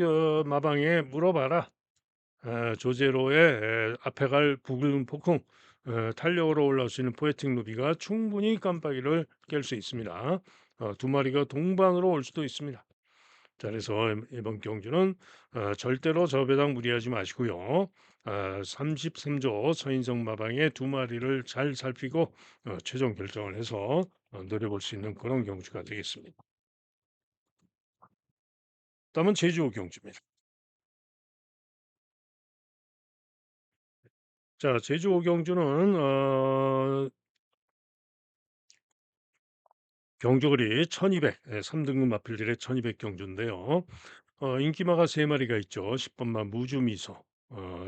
마방에 물어봐라. 조제로의 앞에 갈 부글문 폭풍 탄력으로 올라올 수 있는 포에틱 루비가 충분히 깜빡이를 깰 수 있습니다. 두 마리가 동반으로 올 수도 있습니다. 자, 그래서 이번 경주는 절대로 저 배당 무리하지 마시고요. 33조 서인성 마방의 두 마리를 잘 살피고 최종 결정을 해서 노려볼 수 있는 그런 경주가 되겠습니다. 다음은 제주 경주입니다. 자, 제주 경주는 경주거리 1200, 3등급 마필들의 1200 경주인데요. 인기마가 3마리가 있죠. 10번마 무주미소,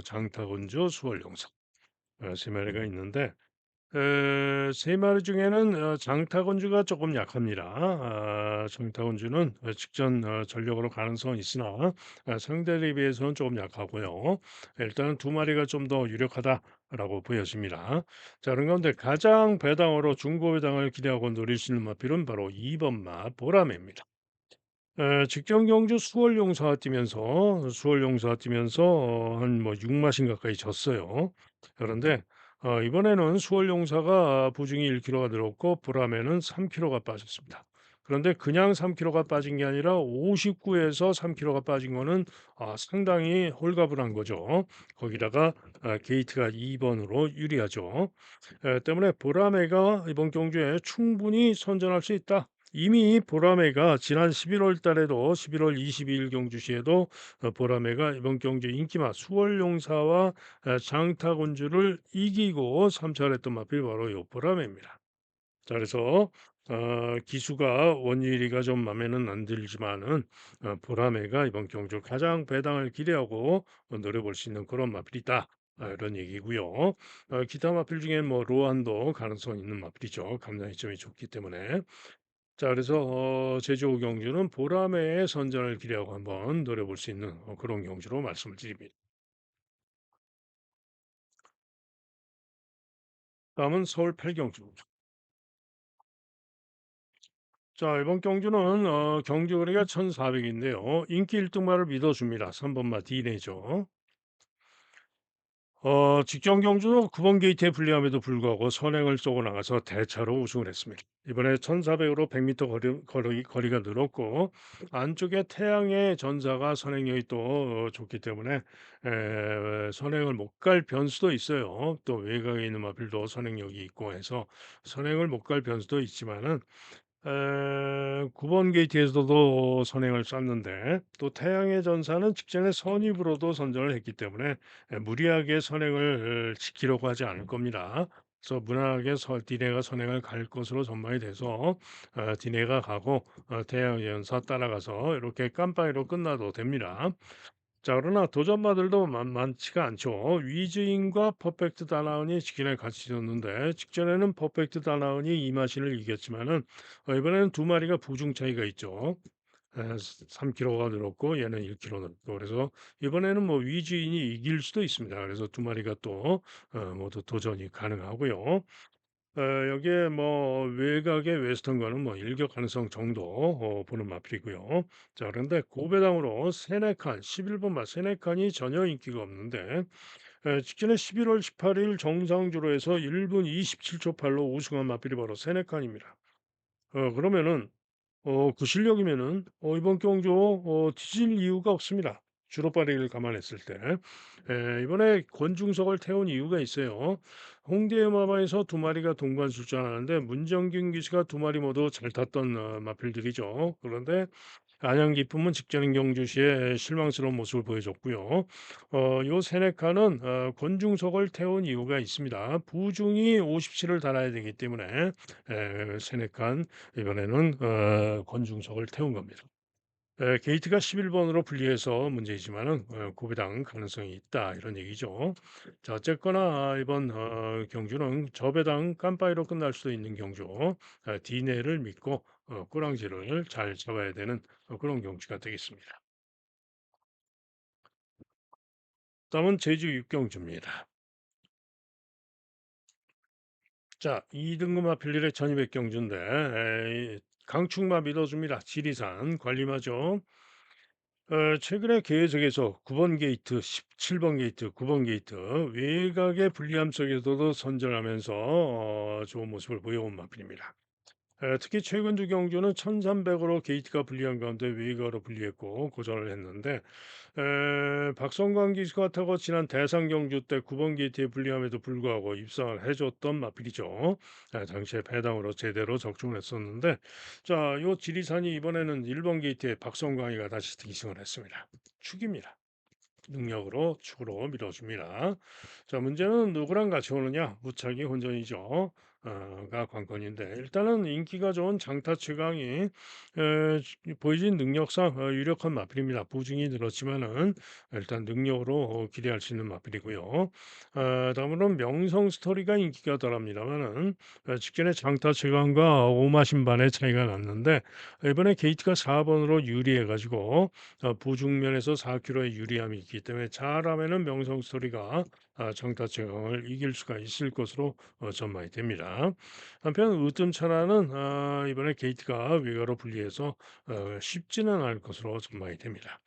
장타건조, 수월용사 3마리가 있는데 3마리 중에는 장타건주가 조금 약합니다. 장타건주는 직전 전력으로 가능성은 있으나 상대에 비해서는 조금 약하고요. 일단은 두 마리가 좀 더 유력하다라고 보여집니다. 자, 그런 가운데 가장 배당으로 중고 배당을 기대하고 노릴 수 있는 마필은 바로 2번마 보라매입니다. 직전 경주 수월 용사가 뛰면서 한 뭐 6마신 가까이 졌어요. 그런데 이번에는 수월 용사가 보중이 1kg가 늘었고 보람에는 3kg가 빠졌습니다. 그런데 그냥 3kg가 빠진 게 아니라 59에서 3kg가 빠진 거는 상당히 홀가분한 거죠. 거기다가 게이트가 2번으로 유리하죠. 때문에 보라매가 이번 경주에 충분히 선전할 수 있다. 이미 보라매가 지난 11월 달에도 11월 22일 경주시에도 보라매가 이번 경주 인기마 수월용사와 장타군주를 이기고 삼차했던 마필 바로 요 보라매입니다. 자, 그래서 기수가 원일이가 좀 마음에는 안 들지만은 보라매가 이번 경주 가장 배당을 기대하고 노려볼 수 있는 그런 마필이다. 이런 얘기고요. 기타 마필 중에 뭐 로안도 가능성 있는 마필이죠. 감량이점이 좋기 때문에. 자, 그래서 제주 경주는 보라매의 선전을 기대하고 한번 노려볼 수 있는 그런 경주로 말씀을 드립니다. 다음은 서울 팔경주. 자, 이번 경주는 경주 거리가 1,400인데요. 인기 1등마를 믿어줍니다. 3번마 D네죠. 직전 경주는 9번 게이트에 불리함에도 불구하고 선행을 쏘고 나가서 대차로 우승을 했습니다. 이번에 1,400으로 100m 거리가 늘었고 안쪽에 태양의 전사가 선행력이 또 좋기 때문에 선행을 못 갈 변수도 있어요. 또 외곽에 있는 마필도 선행력이 있고 해서 선행을 못 갈 변수도 있지만은 9번 게이트에서도 선행을 쐈는데 또 태양의 전사는 직전에 선입으로도 선전을 했기 때문에 무리하게 선행을 지키려고 하지 않을 겁니다. 그래서 무난하게 디네가 선행을 갈 것으로 전망이 돼서 디네가 가고 태양의 전사 따라가서 이렇게 깜빡이로 끝나도 됩니다. 자, 그러나 도전마들도 만만치가 않죠. 위즈인과 퍼펙트 다나운이 직전에 같이 졌는데 직전에는 퍼펙트 다나운이 이마신을 이겼지만은 이번에는 두 마리가 부중 차이가 있죠. 3kg가 늘었고 얘는 1kg 늘었고 그래서 이번에는 뭐 위즈인이 이길 수도 있습니다. 그래서 두 마리가 또 모두 도전이 가능하고요. 여기에 뭐 외곽의 웨스턴과는 뭐 일격 가능성 정도 보는 마필이고요. 자, 그런데 고배당으로 세네칸 11번마 세네칸이 전혀 인기가 없는데 직전에 11월 18일 정상주로 해서 1분 27초 8로 우승한 마필이 바로 세네칸입니다. 그러면은 그 실력이면은 이번 경주 뒤질 이유가 없습니다. 주로 빠르기를 감안했을 때. 이번에 권중석을 태운 이유가 있어요. 홍대마마에서 두 마리가 동반 출전하는데 문정균 기수가 두 마리 모두 잘 탔던 마필들이죠. 그런데 안양 기쁨은 직전인 경주시에 실망스러운 모습을 보여줬고요. 요 세네카는 권중석을 태운 이유가 있습니다. 부중이 57을 달아야 되기 때문에 세네카는 이번에는 권중석을 태운 겁니다. 게이트가 11번으로 분리해서 문제이지만은 고배당 가능성이 있다 이런 얘기죠. 자 어쨌거나 이번 경주는 저배당 깜빠이로 끝날 수도 있는 경주. 디네를 믿고 꼬랑지를 잘 잡아야 되는 그런 경주가 되겠습니다. 다음은 제주 육경주입니다. 자 2등급 필릴의 1200 경주인데 강축마 믿어줍니다. 지리산 관리마죠. 최근에 계속해서 9번 게이트, 17번 게이트, 9번 게이트 외곽의 불리함 속에서도 선전하면서 좋은 모습을 보여온 마필입니다. 특히 최근 두 경주는 1300으로 게이트가 불리한 가운데 외곽으로 불리했고 고전을 했는데 박성광 기수가 타고 지난 대상 경주 때 9번 게이트에 불리함에도 불구하고 입상을 해줬던 마필이죠. 당시에 배당으로 제대로 적중을 했었는데 자, 요 지리산이 이번에는 1번 게이트에 박성광이가 다시 기승을 했습니다. 축입니다. 능력으로 축으로 밀어줍니다. 자, 문제는 누구랑 같이 오느냐? 무차기 혼전이죠. 가 관건인데 일단은 인기가 좋은 장타 최강이 보여진 능력상 유력한 마필입니다. 보증이 늘었지만은 일단 능력으로 기대할 수 있는 마필이고요. 다음으로 명성 스토리가 인기가 덜합니다만은 직전에 장타 최강과 오마신반의 차이가 났는데 이번에 게이트가 4번으로 유리해가지고 보중면에서 4km의 유리함이 있기 때문에 잘하면은 명성 스토리가 정타 최강을 이길 수가 있을 것으로 전망이 됩니다. 한편 으뜸차라는 이번에 게이트가 외곽으로 분리해서 쉽지는 않을 것으로 전망이 됩니다.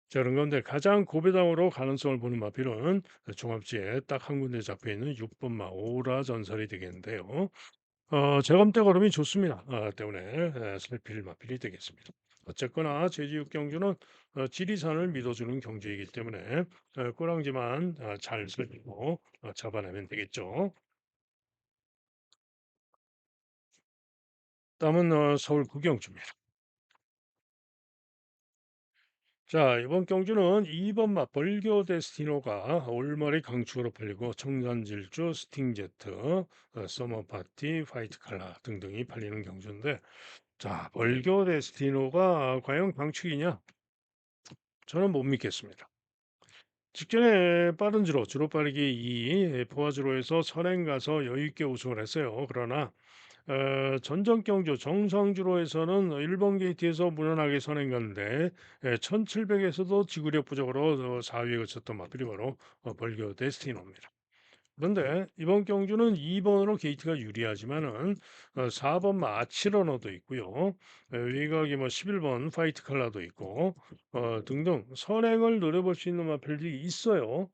자, 그런 가운데 가장 고배당으로 가능성을 보는 마필은 종합지에 딱 한 군데 잡혀 있는 6번마 오라 전설이 되겠는데요. 재검대 걸음이 좋습니다. 때문에 살필 마필이 되겠습니다. 어쨌거나 제주 경주는 지리산을 믿어주는 경주이기 때문에 꼬랑지만 잘 살피고 잡아내면 되겠죠. 다음은 서울 구경주입니다. 자, 이번 경주는 2번 마 벌교 데스티노가 올머리 강축으로 팔리고 청산질주, 스팅제트, 서머 파티, 화이트 칼라 등등이 팔리는 경주인데 자, 벌교 데스티노가 과연 강축이냐? 저는 못 믿겠습니다. 직전에 빠른 주로 빠르기 2, 포화주로에서 선행 가서 여유 있게 우승을 했어요. 그러나 전전 경주 정상주로에서는 1번 게이트에서 무난하게 선행 갔는데 1700에서도 지구력 부족으로 4위에 그쳤던 마필이 바로 벌교 데스티노입니다. 그런데 이번 경주는 2번으로 게이트가 유리하지만은 4번 마치러너도 있고요. 외곽이 뭐 11번 파이트 칼라도 있고 등등 선행을 노려볼 수 있는 마필들이 있어요.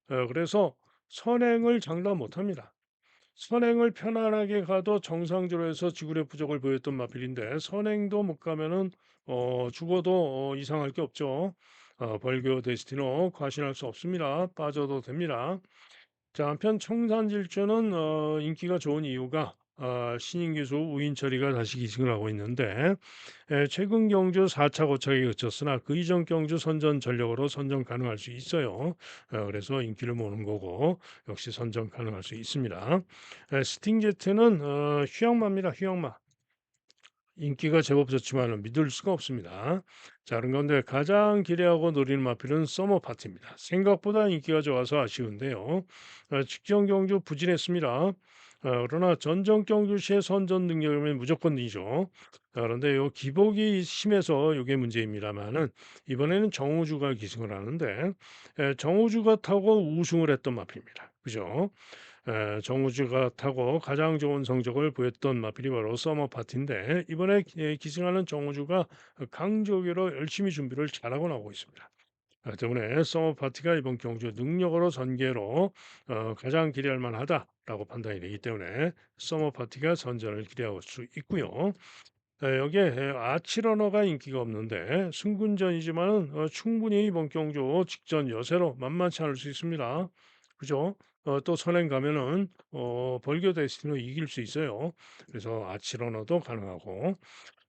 그래서 선행을 장담 못합니다. 선행을 편안하게 가도 정상주로에서 지구력 부족을 보였던 마필인데 선행도 못 가면은 죽어도 이상할 게 없죠. 벌교 데스티노 과신할 수 없습니다. 빠져도 됩니다. 자, 한편 청산질주는 인기가 좋은 이유가 신인 기수 우인철이가 다시 기승을 하고 있는데 최근 경주 4차 고착에 그쳤으나 그 이전 경주 선전 전력으로 선전 가능할 수 있어요. 그래서 인기를 모는 거고 역시 선전 가능할 수 있습니다. 스팅제트는 휴양마입니다. 휴양마. 인기가 제법 좋지만은 믿을 수가 없습니다. 자, 그런 가운데 가장 기대하고 노리는 마필은 서머 파티입니다. 생각보다 인기가 좋아서 아쉬운데요. 직전 경주 부진했습니다. 그러나 전전 경주시의 선전 능력이면 무조건 이죠. 그런데 요 기복이 심해서 이게 문제입니다만은 이번에는 정우주가 기승을 하는데 정우주가 타고 우승을 했던 마필입니다. 그죠? 정우주가 타고 가장 좋은 성적을 보였던 마필이 바로 서머 파티인데 이번에 기승하는 정우주가 강조기로 열심히 준비를 잘하고 나오고 있습니다. 때문에 서머 파티가 이번 경주 능력으로 전개로 가장 기대할 만하다라고 판단이 되기 때문에 서머 파티가 선전을 기대할 수 있고요. 여기에 아치러너가 인기가 없는데 승군전이지만은 충분히 이번 경주 직전 여세로 만만치 않을 수 있습니다. 그죠? 또 선행 가면은 벌교 데스티노 이길 수 있어요. 그래서 아치러너도 가능하고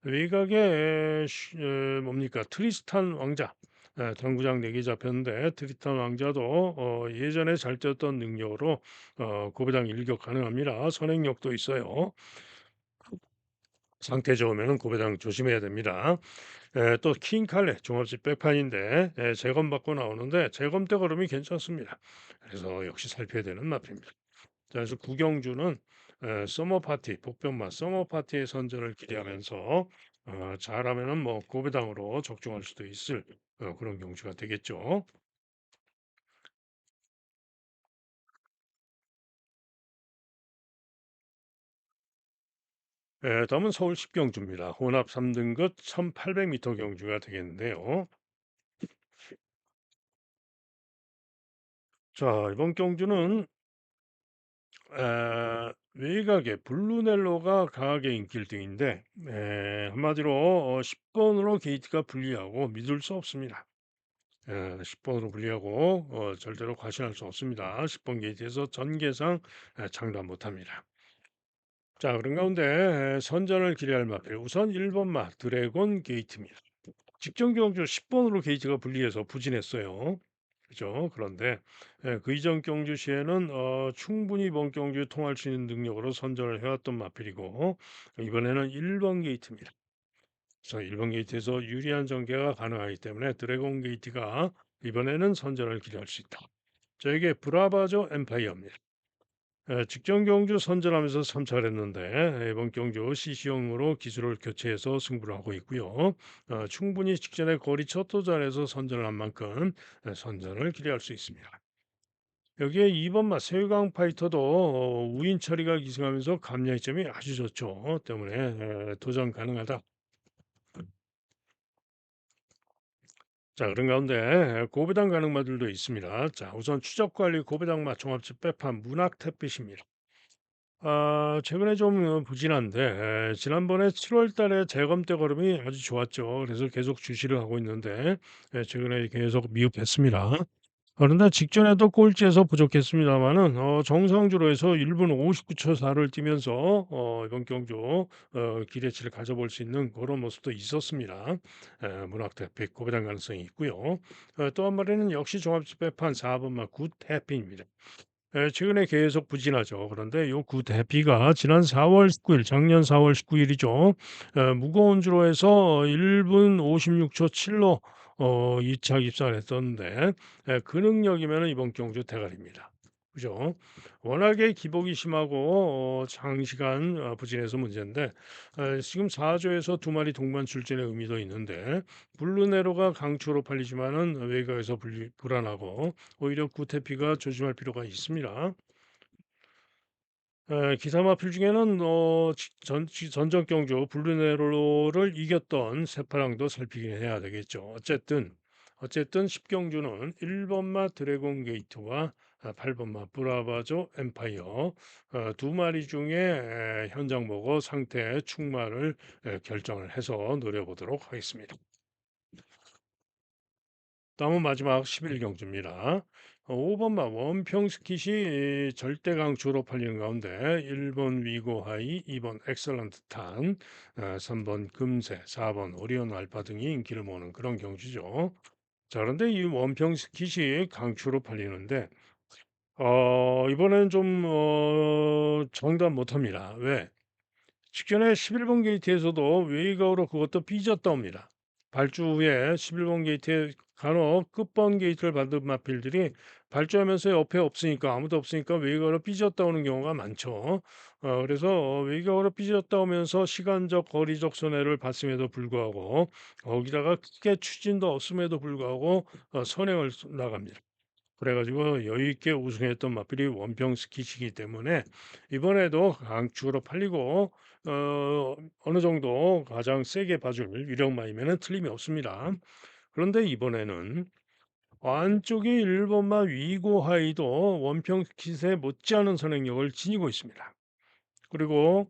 외곽에 뭡니까 트리스탄 왕자 당구장 4개 잡혔는데 트리스탄 왕자도 예전에 잘 뛰었던 능력으로 고배당 일격 가능합니다. 선행력도 있어요. 상태 좋으면 고배당 조심해야 됩니다. 또 킹칼레 종합집 백판인데 재검 받고 나오는데 재검 때 걸음이 괜찮습니다. 그래서 역시 살펴야 되는 마필입니다. 자, 그래서 구경주는 서머 파티, 복병만 서머 파티의 선전을 기대하면서 잘하면은 뭐 고배당으로 적중할 수도 있을 그런 경주가 되겠죠. 다음은 서울 10경주입니다. 혼합 3등급 1800m 경주가 되겠는데요. 자, 이번 경주는 외곽에 블루넬로가 강하게 인기 1등인데 한마디로 10번으로 게이트가 불리하고 믿을 수 없습니다. 10번으로 불리하고 절대로 과신할 수 없습니다. 10번 게이트에서 전개상 장담 못합니다. 자, 그런 가운데 선전을 기대할 마필 우선 1번마 드래곤 게이트입니다. 직전 경주 10번으로 게이트가 불리해서 부진했어요. 그죠? 그런데 그 이전 경주 시에는 충분히 이번 경주에 통할 수 있는 능력으로 선전을 해왔던 마필이고 이번에는 1번 게이트입니다. 그래서 1번 게이트에서 유리한 전개가 가능하기 때문에 드래곤 게이트가 이번에는 선전을 기대할 수 있다. 저에게 브라바조 엠파이어입니다. 직전 경주 선전하면서 참잘했는데 이번 경주 CC형으로 기술을 교체해서 승부를 하고 있고요. 충분히 직전에 거리 첫 도전에서 선전을 한 만큼 선전을 기대할 수 있습니다. 여기에 2번마 세유강 파이터도 우인 처리가 기승하면서 감량점이 아주 좋죠. 때문에 도전 가능하다. 자, 그런 가운데 고배당 가능마들도 있습니다. 자, 우선 추적 관리 고배당마 종합집 빼판 문학 탭빛입니다. 최근에 좀 부진한데 지난번에 7월 달에 재검 때 걸음이 아주 좋았죠. 그래서 계속 주시를 하고 있는데 최근에 계속 미흡했습니다. 그런데 직전에도 꼴찌에서 부족했습니다마는 정상주로 해서 1분 59초 4를 뛰면서 이번 경주 기대치를 가져볼 수 있는 그런 모습도 있었습니다. 문학대표 고배당 가능성이 있고요. 또 한 마리는 역시 종합집배판 4번마 굿 해피입니다. 최근에 계속 부진하죠. 그런데 요 구 대피가 지난 4월 19일, 작년 4월 19일이죠. 무거운 주로 해서 1분 56초 7로 2차 입상을 했었는데 그 능력이면 이번 경주 대가리입니다. 그죠? 워낙에 기복이 심하고 장시간 부진해서 문제인데 지금 4조에서 두 마리 동반 출전의 의미도 있는데 블루네로가 강추로 팔리지만은 외곽에서 불안하고 오히려 구테피가 조심할 필요가 있습니다. 기사 마필 중에는 전적 경주 블루네로를 이겼던 세파랑도 살피긴 해야 되겠죠. 어쨌든 10경주는 1번마 드래곤 게이트와 8번마 브라바조 엠파이어 두 마리 중에 현장 보고 상태 충마를 결정을 해서 노려보도록 하겠습니다. 다음은 마지막 11경주입니다. 5번마 원평 스킷이 절대 강추로 팔리는 가운데 1번 위고 하이, 2번 엑설런트 탄, 3번 금세, 4번 오리온 알파 등이 인기를 모으는 그런 경주죠. 자, 그런데 이 원평 스킷이 강추로 팔리는데 이번엔 좀 정답 못합니다. 왜? 직전에 11번 게이트에서도 웨이가우로 그것도 삐졌다 옵니다. 발주 후에 11번 게이트에 간혹 끝번 게이트를 받은 마필들이 발주하면서 옆에 없으니까 아무도 없으니까 웨이가우로 삐졌다 오는 경우가 많죠. 그래서 웨이가우로 삐졌다 오면서 시간적 거리적 손해를 봤음에도 불구하고 거기다가 크게 추진도 없음에도 불구하고 선행을 나갑니다. 그래가지고 여유 있게 우승했던 마필이 원평 스키시기 때문에 이번에도 강축으로 팔리고 어느 정도 가장 세게 봐줄 유력마이면은 틀림이 없습니다. 그런데 이번에는 안쪽에 1번마 위고 하이도 원평 스킷에 못지않은 선행력을 지니고 있습니다. 그리고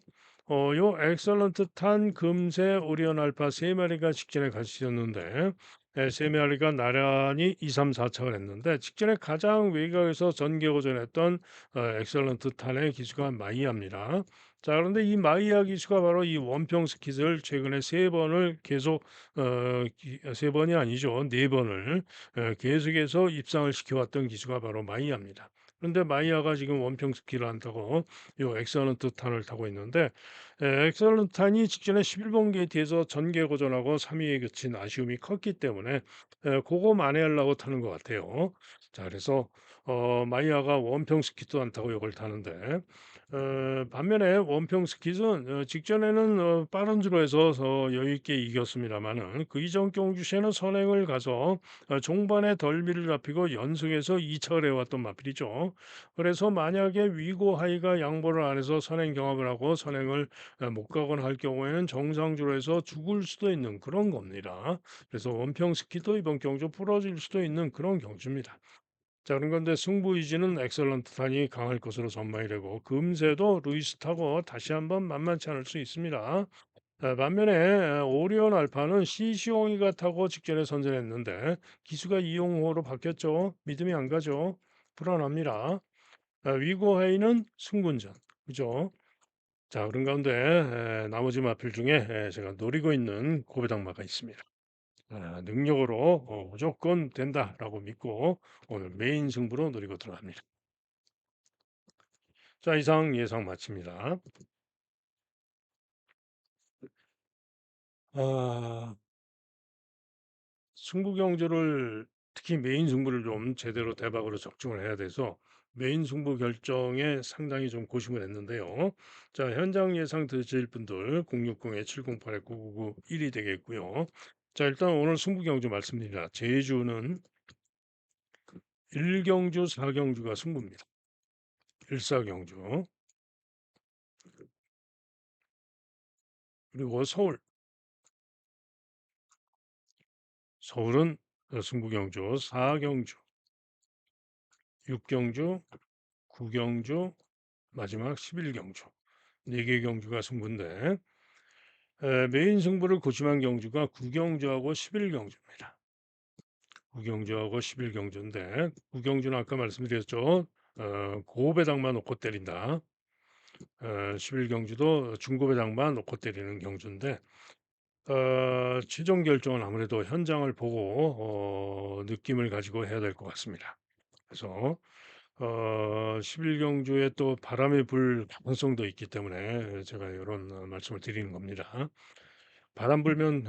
요 엑설런트 탄 금세 오리온 알파 세 마리가 직전에 같이 었는데 세 마리가 나란히 2, 3, 4착을 했는데 직전에 가장 외곽에서 전개고전했던 엑설런트 탄의 기수가 마이야입니다. 자, 그런데 이 마이야 기수가 바로 이 원평 스킷을 최근에 세 번을 계속 세 번이 아니죠. 네 번을 계속해서 입상을 시켜왔던 기수가 바로 마이야입니다. 그런데 마이야가 지금 원평 스키를 안 타고 요 엑설런트 탄을 타고 있는데 엑셀런트 탄이 직전에 11번 게이트에서 전개 고전하고 3위에 그친 아쉬움이 컸기 때문에 그거 만회하려고 타는 것 같아요. 자, 그래서 마이야가 원평 스킷도 안 타고 이걸 타는데 반면에 원평 스킷은 직전에는 빠른 줄에서 여유 있게 이겼습니다만은 그 이전 경주시에는 선행을 가서 종반에 덜미를 잡히고 연속해서 2착을 해왔던 마필이죠. 그래서 만약에 위고 하이가 양보를 안 해서 선행 경합을 하고 선행을 못 가거나 할 경우에는 정상주로 해서 죽을 수도 있는 그런 겁니다. 그래서 원평 스키도 이번 경주 부러질 수도 있는 그런 경주입니다. 자, 그런 건데 승부 의지는 엑설런트 탄이 강할 것으로 전망이 되고 금세도 루이스 타고 다시 한번 만만치 않을 수 있습니다. 반면에 오리온 알파는 시시옹이가 타고 직전에 선전했는데 기수가 이용호로 바뀌었죠. 믿음이 안 가죠. 불안합니다. 위고 헤이는 승군전, 그죠? 자, 그런 가운데 나머지 마필 중에 제가 노리고 있는 고배당마가 있습니다. 능력으로 무조건 된다라고 믿고 오늘 메인 승부로 노리고 들어갑니다. 자, 이상 예상 마칩니다. 아, 승부 경주를 특히 메인 승부를 좀 제대로 대박으로 적중을 해야 돼서 메인 승부 결정에 상당히 좀 고심을 했는데요. 자, 현장 예상 드실 분들 060-708-9999 1이 되겠고요. 자, 일단 오늘 승부 경주 말씀드립니다. 제주는 1경주, 4경주가 승부입니다. 1, 4경주. 그리고 서울은 승부경주, 4경주, 6경주, 9경주, 마지막 11경주. 4개 경주가 승부인데 메인 승부를 고심한 경주가 9경주하고 11경주입니다. 9경주하고 11경주인데 9경주는 아까 말씀드렸죠. 고배당만 놓고 때린다. 11경주도 중고배당만 놓고 때리는 경주인데 최종 결정은 아무래도 현장을 보고 느낌을 가지고 해야 될 것 같습니다. 그래서 11경주에 또 바람이 불 가능성도 있기 때문에 제가 이런 말씀을 드리는 겁니다. 바람 불면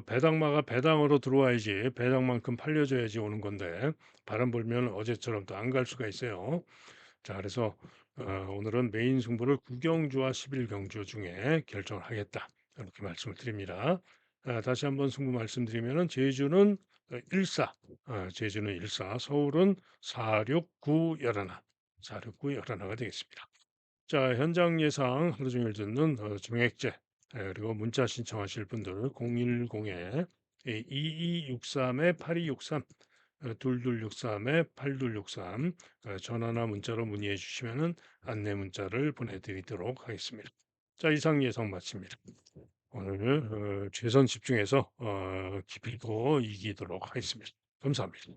배당마가 배당으로 들어와야지 배당만큼 팔려줘야지 오는 건데 바람 불면 어제처럼 또 안 갈 수가 있어요. 자, 그래서 오늘은 메인 승부를 9경주와 11경주 중에 결정을 하겠다. 이렇게 말씀을 드립니다. 다시 한번 승부 말씀드리면은 제주는 14, 제주는 14, 서울은 469, 11, 469, 11가 되겠습니다. 자, 현장 예상 하루 종일 듣는 정액제 그리고 문자 신청하실 분들 010-2263-8263 2263-8263 전화나 문자로 문의해 주시면은 안내 문자를 보내드리도록 하겠습니다. 자, 이상 예상 마칩니다. 오늘 최선 집중해서 기필코 이기도록 하겠습니다. 감사합니다.